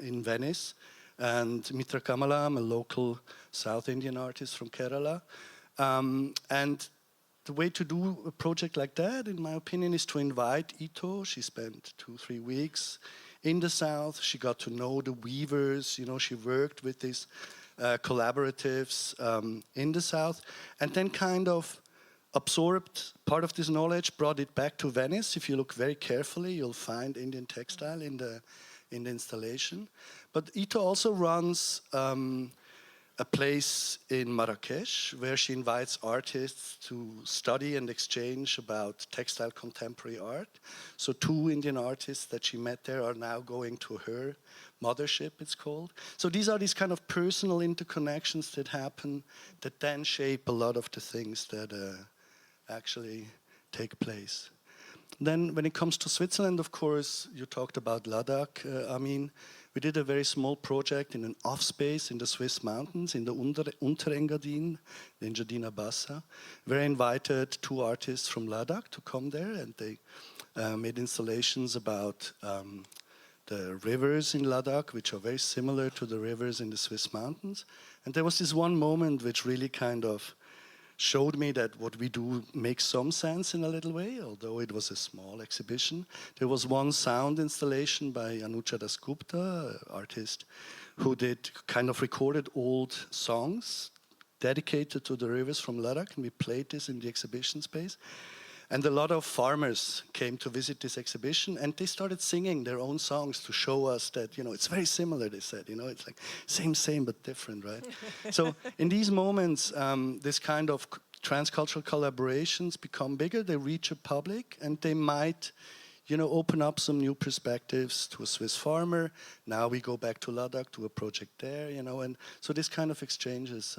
in Venice, and Mitra Kamalam, a local South Indian artist from Kerala. And the way to do a project like that, in my opinion, is to invite Ito. She spent 2-3 weeks in the South. She got to know the weavers. You know, she worked with these collaboratives in the South, and then kind of absorbed part of this knowledge, brought it back to Venice. If you look very carefully, you'll find Indian textile in the installation. But Ito also runs a place in Marrakesh where she invites artists to study and exchange about textile contemporary art. So 2 Indian artists that she met there are now going to her mothership, it's called. So these are these kind of personal interconnections that happen that then shape a lot of the things that actually take place. Then when it comes to Switzerland, of course, you talked about Ladakh, Amin, we did a very small project in an off space in the Swiss mountains, in the Unterengadin, the Engadina Bassa. We invited 2 artists from Ladakh to come there, and they made installations about the rivers in Ladakh, which are very similar to the rivers in the Swiss mountains. And there was this one moment which really kind of showed me that what we do makes some sense in a little way, although it was a small exhibition. There was one sound installation by Anuja Das Gupta, an artist, who did kind of recorded old songs dedicated to the rivers from Ladakh, and we played this in the exhibition space. And a lot of farmers came to visit this exhibition, and they started singing their own songs to show us that, it's very similar, they said, it's like same, but different, right? So in these moments, this kind of transcultural collaborations become bigger, they reach a public, and they might, open up some new perspectives to a Swiss farmer. Now we go back to Ladakh, to a project there, and so this kind of exchanges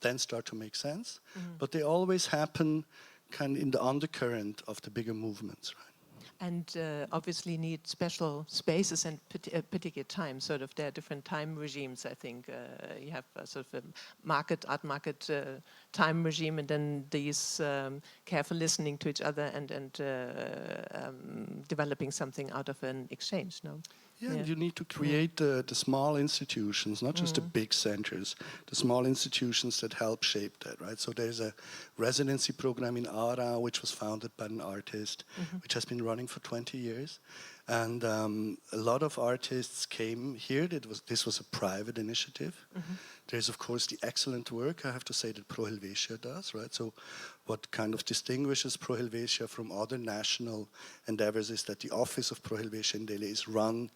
then start to make sense, but they always happen kind of in the undercurrent of the bigger movements, right? And obviously need special spaces and particular times. Sort of there are different time regimes. I think you have a sort of a art market time regime, and then these careful listening to each other and developing something out of an exchange. No. Yeah, you need to create the small institutions, not just the big centers, the small institutions that help shape that, right? So there's a residency program in Aarau, which was founded by an artist, which has been running for 20 years. And a lot of artists came here. This was a private initiative. There's, of course, the excellent work, I have to say, that Pro Helvetia does, right? So what kind of distinguishes Pro Helvetia from other national endeavors is that the office of Pro Helvetia in Delhi is run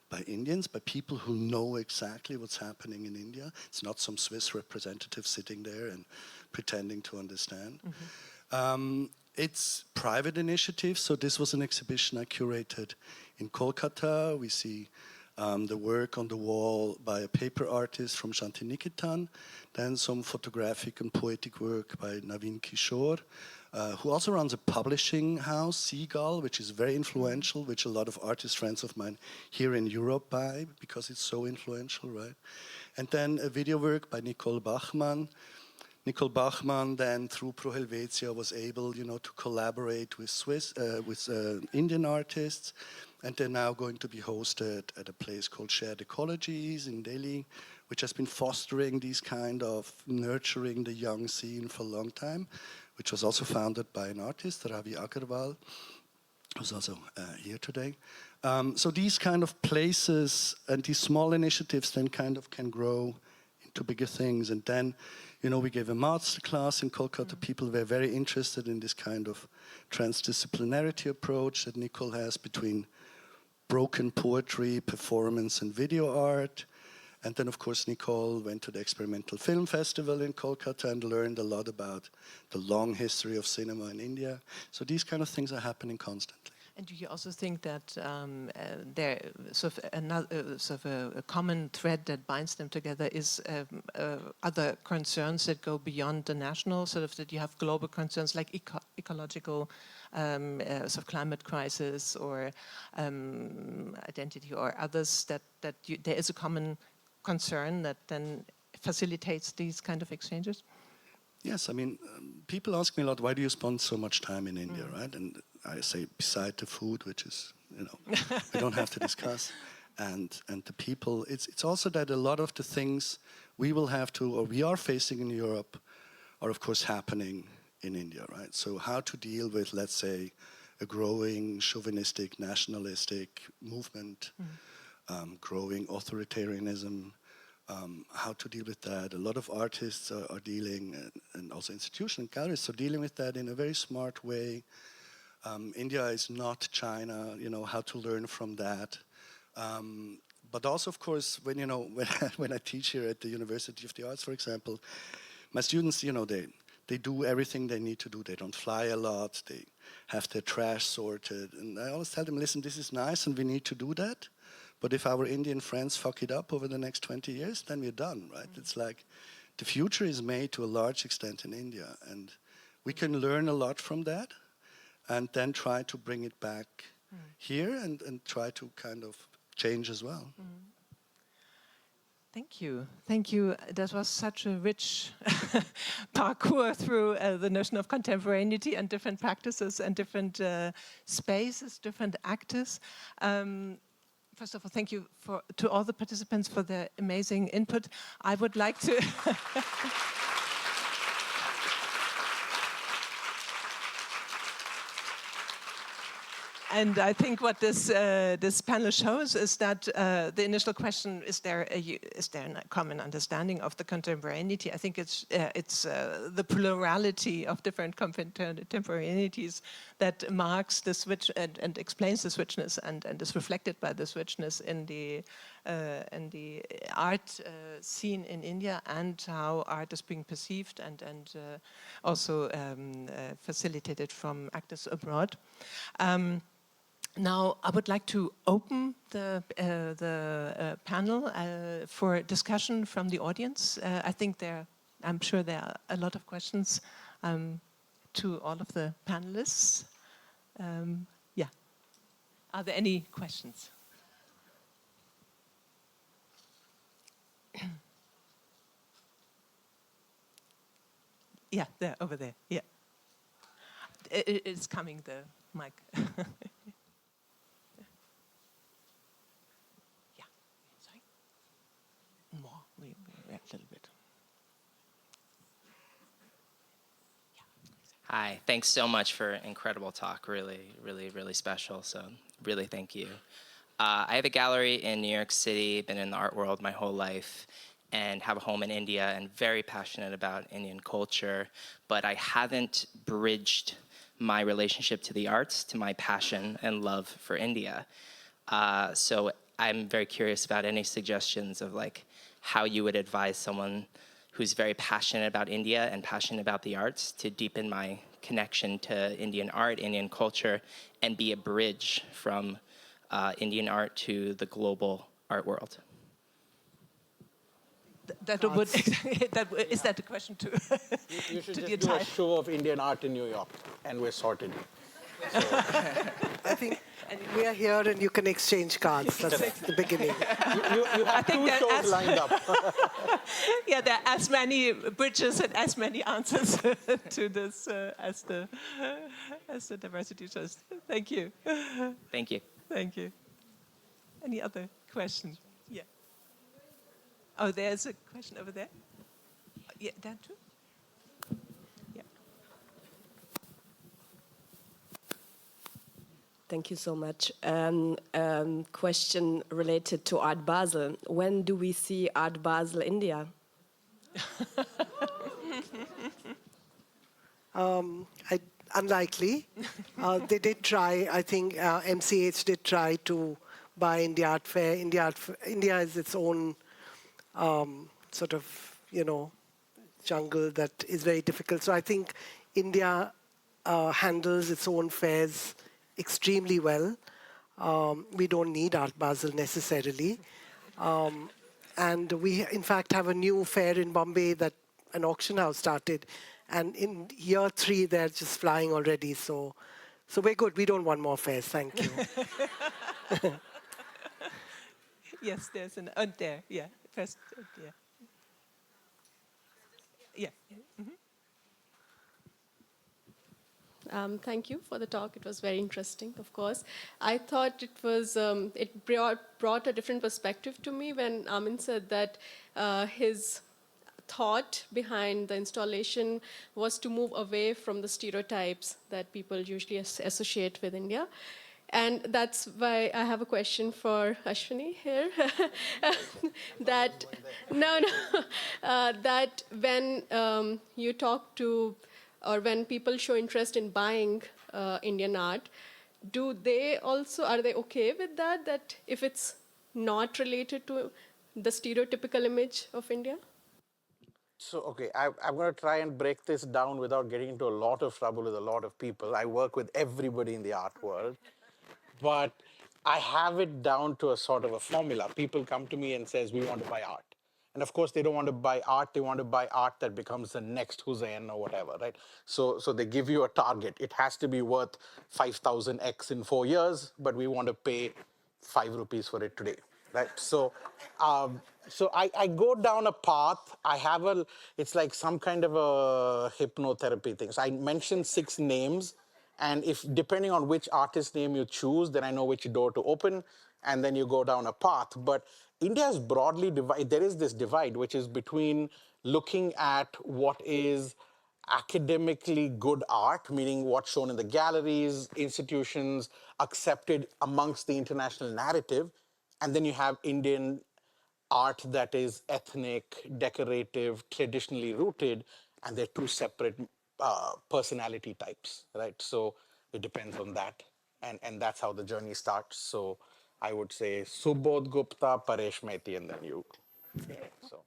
by Indians, by people who know exactly what's happening in India. It's not some Swiss representative sitting there and pretending to understand. It's private initiatives, so this was an exhibition I curated in Kolkata. We see the work on the wall by a paper artist from Shantiniketan, then some photographic and poetic work by Naveen Kishore, who also runs a publishing house, Seagull, which is very influential, which a lot of artist friends of mine here in Europe buy because it's so influential, right? And then a video work by Nicole Bachmann. Nicole Bachmann then, through Pro Helvetia, was able, to collaborate with Indian artists, and they're now going to be hosted at a place called Shared Ecologies in Delhi, which has been fostering these kind of nurturing the young scene for a long time, which was also founded by an artist, Ravi Agarwal, who's also here today. So these kind of places and these small initiatives then kind of can grow into bigger things. And then, we gave a master class in Kolkata. People were very interested in this kind of transdisciplinarity approach that Nicole has between broken poetry, performance, and video art. And then, of course, Nicole went to the Experimental Film Festival in Kolkata and learned a lot about the long history of cinema in India. So these kind of things are happening constantly. And do you also think that there a common thread that binds them together is other concerns that go beyond the national, sort of that you have global concerns like ecological, climate crisis or identity or others, that there is a common concern that then facilitates these kind of exchanges? Yes, I mean, people ask me a lot, why do you spend so much time in India, right? And I say, beside the food, which is, we don't have to discuss, and the people, it's also that a lot of the things we will have to, or we are facing in Europe, are of course happening in India, right? So how to deal with, let's say, a growing chauvinistic, nationalistic movement, growing authoritarianism, how to deal with that. A lot of artists are dealing, and also institutions and galleries are dealing with that in a very smart way. India is not China, how to learn from that. But also, of course, when I teach here at the University of the Arts, for example, my students, they do everything they need to do. They don't fly a lot. They have their trash sorted. And I always tell them, listen, this is nice and we need to do that. But if our Indian friends fuck it up over the next 20 years, then we're done, right? It's like the future is made to a large extent in India. And we can learn a lot from that and then try to bring it back here and try to kind of change as well. Thank you. Thank you. That was such a rich parkour through the notion of contemporaneity and different practices and different spaces, different actors. First of all, thank you to all the participants for their amazing input. I would like to... And I think what this panel shows is that the initial question, is there a common understanding of the contemporaneity? I think it's the plurality of different contemporaneities that marks the switch and explains the switchness and is reflected by the switchness in the art scene in India and how art is being perceived and also facilitated from actors abroad. Now, I would like to open the panel for discussion from the audience. I'm sure there are a lot of questions to all of the panelists. Yeah. Are there any questions? Yeah, there, over there. Yeah. It's coming, the mic. More, a little bit. Hi, thanks so much for an incredible talk. Really, really, really special. So really thank you. I have a gallery in New York City, been in the art world my whole life, and have a home in India and very passionate about Indian culture, but I haven't bridged my relationship to the arts to my passion and love for India. So I'm very curious about any suggestions of like how you would advise someone who's very passionate about India and passionate about the arts to deepen my connection to Indian art, Indian culture, and be a bridge from Indian art to the global art world. Is that the question too? You should just do a show of Indian art in New York, and we're sorted. So. I think we are here and you can exchange cards. That's the beginning. You have two shows lined up. Yeah, there are as many bridges and as many answers to this as the diversity shows. Thank you. Thank you. Thank you. Any other questions? Yeah. Oh, there's a question over there. Yeah, that too. Yeah. Thank you so much. Question related to Art Basel. When do we see Art Basel India? Unlikely. They did try, I think MCH did try to buy India Art Fair. India is its own sort of, jungle that is very difficult. So I think India handles its own fairs extremely well. We don't need Art Basel necessarily. And we, in fact, have a new fair in Bombay that an auction house started. And in year 3, they're just flying already. So we're good. We don't want more fairs. Thank you. Yes, there's an there. Yeah, first. Yeah. Yeah. Mm-hmm. Thank you for the talk. It was very interesting, of course. I thought it was it brought a different perspective to me when Amin said that his thought behind the installation was to move away from the stereotypes that people usually associate with India. And that's why I have a question for Ashwini here. That that when you talk to, or when people show interest in buying Indian art, are they okay with that? That if it's not related to the stereotypical image of India? So, okay, I'm going to try and break this down without getting into a lot of trouble with a lot of people. I work with everybody in the art world. But I have it down to a sort of a formula. People come to me and says, we want to buy art. And of course, they don't want to buy art. They want to buy art that becomes the next Hussein or whatever, right? So they give you a target. It has to be worth 5,000x in 4 years, but we want to pay 5 rupees for it today. right? So I go down a path. It's like some kind of a hypnotherapy thing. So I mentioned 6 names, and if depending on which artist name you choose, then I know which door to open, and then you go down a path. But India is broadly divided. There is this divide, which is between looking at what is academically good art, meaning what's shown in the galleries, institutions, accepted amongst the international narrative. And then you have Indian art that is ethnic, decorative, traditionally rooted, and they're 2 separate personality types, right? So it depends on that. And that's how the journey starts. So I would say Subodh Gupta, Paresh Maiti, and then you. So.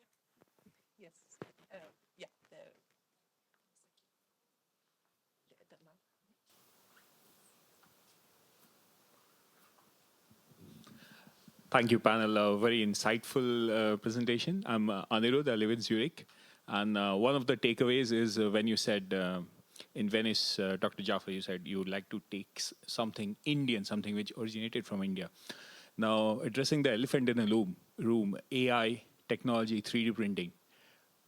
Yes. Yeah. Thank you, panel. Very insightful presentation. I'm Anirudh. I live in Zurich. And one of the takeaways is when you said in Venice, Dr. Jaffer, you said you would like to take something Indian, something which originated from India. Now, addressing the elephant in the room, AI, technology, 3D printing.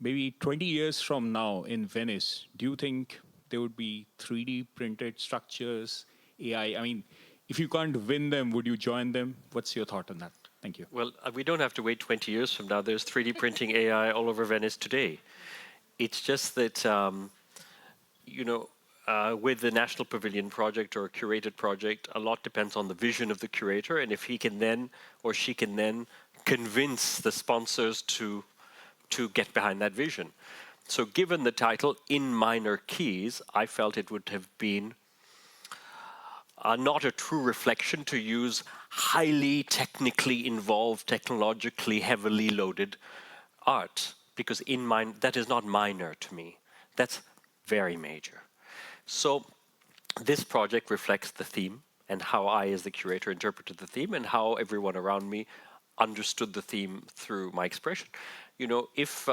Maybe 20 years from now in Venice, do you think there would be 3D printed structures, AI? I mean, if you can't win them, would you join them? What's your thought on that? Thank you. Well, we don't have to wait 20 years from now. There's 3D printing AI all over Venice today. It's just that, with the National Pavilion project or curated project, a lot depends on the vision of the curator, and if he can then or she can then convince the sponsors to get behind that vision. So given the title, In Minor Keys, I felt it would have been not a true reflection to use highly technically involved, technologically heavily loaded art, because that is not minor to me. That's very major. So this project reflects the theme and how I, as the curator, interpreted the theme and how everyone around me understood the theme through my expression. You know, if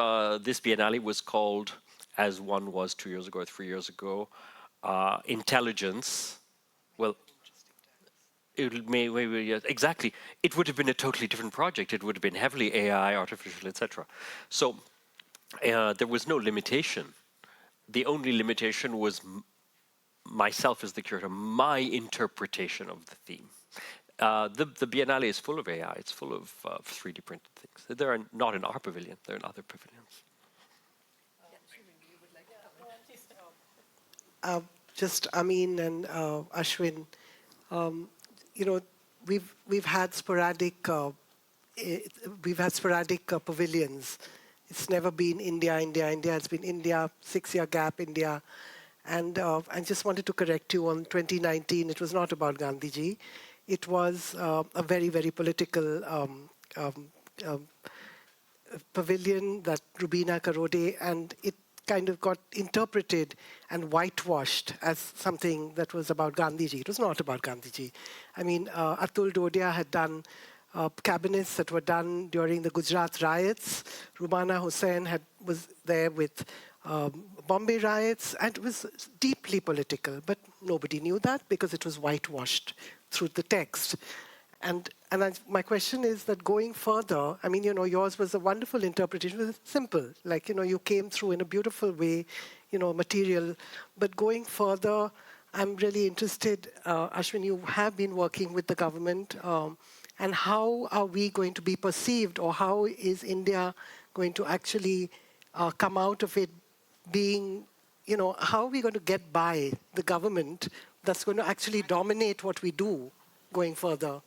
this Biennale was called, as one was 2 years ago or 3 years ago, intelligence, well, exactly. It would have been a totally different project. It would have been heavily AI, artificial, etc. So there was no limitation. The only limitation was myself as the curator, my interpretation of the theme. The Biennale is full of AI. It's full of 3D printed things. They're not in our pavilion. They're in other pavilions. Just Amin and Ashwin, we've had sporadic pavilions. It's never been India. It's been India, 6-year gap, India. And I just wanted to correct you on 2019. It was not about Gandhiji. It was a very, very political pavilion that Rubina Karode, and it kind of got interpreted and whitewashed as something that was about Gandhiji. It was not about Gandhiji. I mean, Atul Dodiya had done cabinets that were done during the Gujarat riots. Rumana Hussain was there with Bombay riots, and it was deeply political, but nobody knew that because it was whitewashed through the text. And my question is that going further, I mean, yours was a wonderful interpretation. It was simple, like, you came through in a beautiful way, material. But going further, I'm really interested, Ashwin, you have been working with the government, and how are we going to be perceived, or how is India going to actually come out of it being, how are we going to get by the government that's going to actually dominate what we do going further?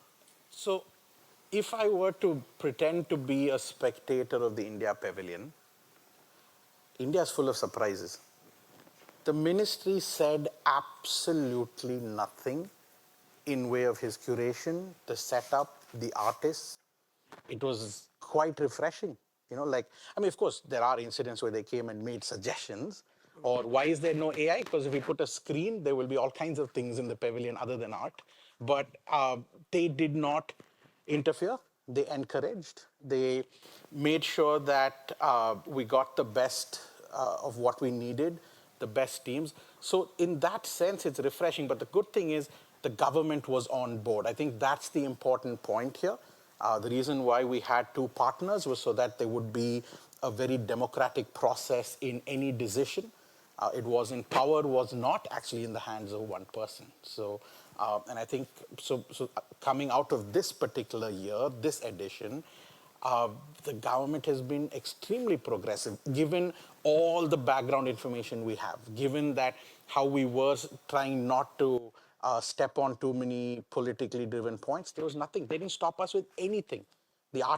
So if I were to pretend to be a spectator of the India Pavilion, India is full of surprises. The ministry said absolutely nothing in way of his curation, the setup, the artists. It was quite refreshing. Of course, there are incidents where they came and made suggestions. Or why is there no AI? Because if we put a screen, there will be all kinds of things in the pavilion other than art. But they did not interfere. They encouraged. They made sure that we got the best of what we needed, the best teams. So in that sense, it's refreshing. But the good thing is the government was on board. I think that's the important point here. The reason why we had two partners was so that there would be a very democratic process in any decision. Power was not actually in the hands of one person. So, and I think, coming out of this particular year, this edition, the government has been extremely progressive, given all the background information we have, given that how we were trying not to step on too many politically driven points. There was nothing. They didn't stop us with anything.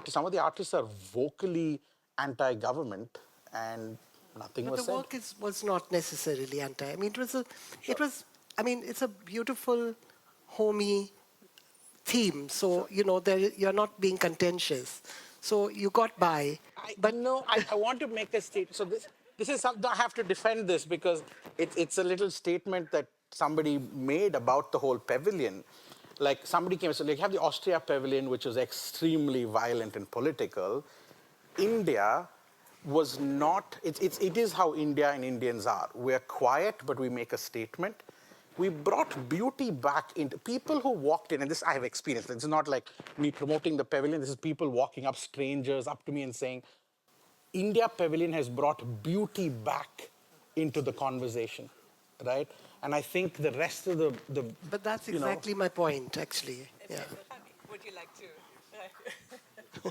Some of the artists are vocally anti-government, and nothing But was the said. work was not necessarily anti. I mean, it's a beautiful, homey theme. So, you're not being contentious. So you got by. I want to make a statement. So this is something I have to defend this because it's a little statement that somebody made about the whole pavilion. Like somebody came and said, like, you have the Austria pavilion, which was extremely violent and political. India was not, it is how India and Indians are. We're quiet, but we make a statement. We brought beauty back into people who walked in, and this I have experienced. It's not like me promoting the pavilion. This is people walking up, strangers up to me and saying, India Pavilion has brought beauty back into the conversation, right? And I think the rest of the But that's exactly my point, actually. Yeah. Would you like to? I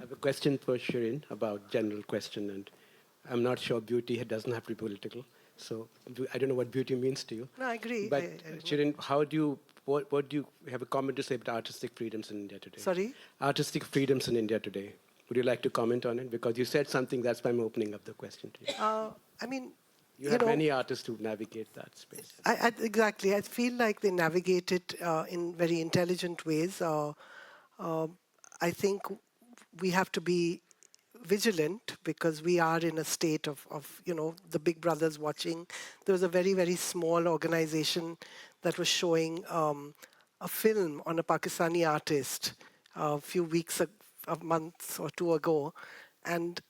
have a question for Shireen about general question, and I'm not sure beauty doesn't have to be political. So I don't know what beauty means to you. No, I agree. But Shireen, what do you have a comment to say about artistic freedoms in India today? Sorry? Artistic freedoms in India today. Would you like to comment on it? Because you said something, that's why I'm opening up the question to you. I mean, you have many artists who navigate that space. Exactly. I feel like they navigate it in very intelligent ways. I think we have to be vigilant because we are in a state of the big brothers watching. There was a very, very small organization that was showing a film on a Pakistani artist a few weeks, a month or two ago, and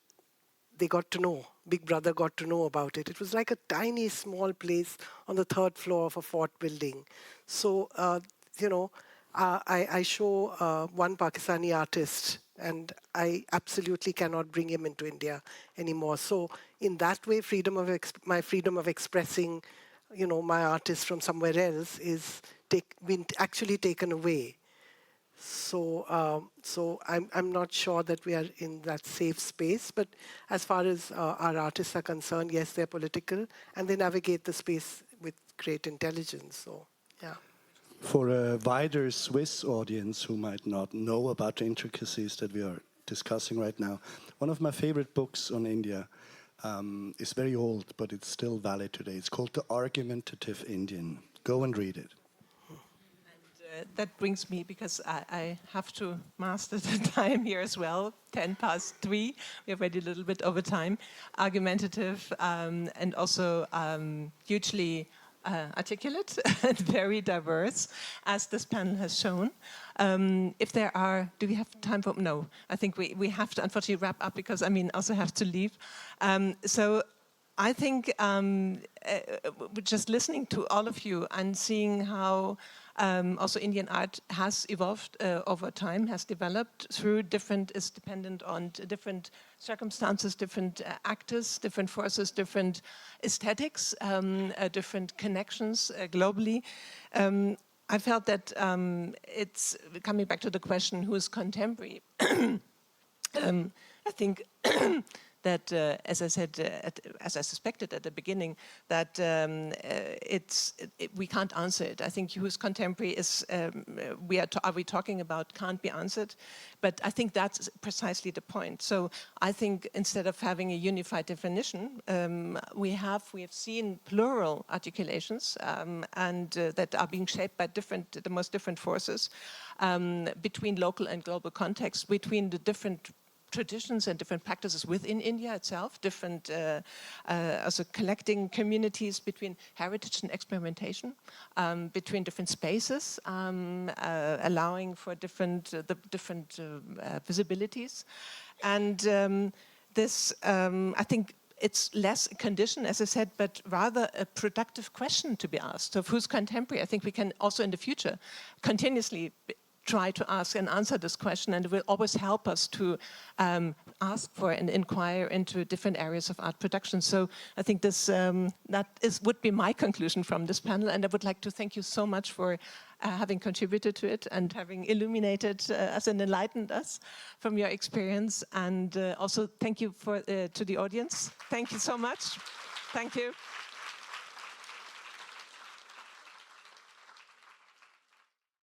they got to know, Big Brother got to know about it. It was like a tiny, small place on the 3rd floor of a fort building. So, I show one Pakistani artist, and I absolutely cannot bring him into India anymore. So, in that way, my freedom of expressing, my artist from somewhere else is been actually taken away. So, I'm not sure that we are in that safe space. But as far as our artists are concerned, yes, they're political, and they navigate the space with great intelligence. So, yeah. For a wider Swiss audience who might not know about the intricacies that we are discussing right now, one of my favorite books on India is very old, but it's still valid today. It's called The Argumentative Indian. Go and read it. That brings me, because I have to master the time here as well, 3:10. We're already a little bit over time. Argumentative and also hugely articulate and very diverse, as this panel has shown. If there are, do we have time for, no, I think we have to unfortunately wrap up because Amin also have to leave. So I think just listening to all of you and seeing how also Indian art has evolved over time, has developed through is dependent on different circumstances, different actors, different forces, different aesthetics, different connections globally. I felt that it's coming back to the question, who is contemporary? I think that, as I said, as I suspected at the beginning, that we can't answer it. I think who's contemporary is, are we talking about can't be answered? But I think that's precisely the point. So I think instead of having a unified definition, we have seen plural articulations and that are being shaped by the most different forces between local and global contexts, between the different traditions and different practices within India itself, different also collecting communities between heritage and experimentation, between different spaces, allowing for different visibilities. And this, I think, it's less a condition, as I said, but rather a productive question to be asked of who's contemporary. I think we can also in the future continuously try to ask and answer this question, and it will always help us to ask for and inquire into different areas of art production. So I think this would be my conclusion from this panel, and I would like to thank you so much for having contributed to it and having illuminated us and enlightened us from your experience. And also thank you to the audience. Thank you so much. Thank you.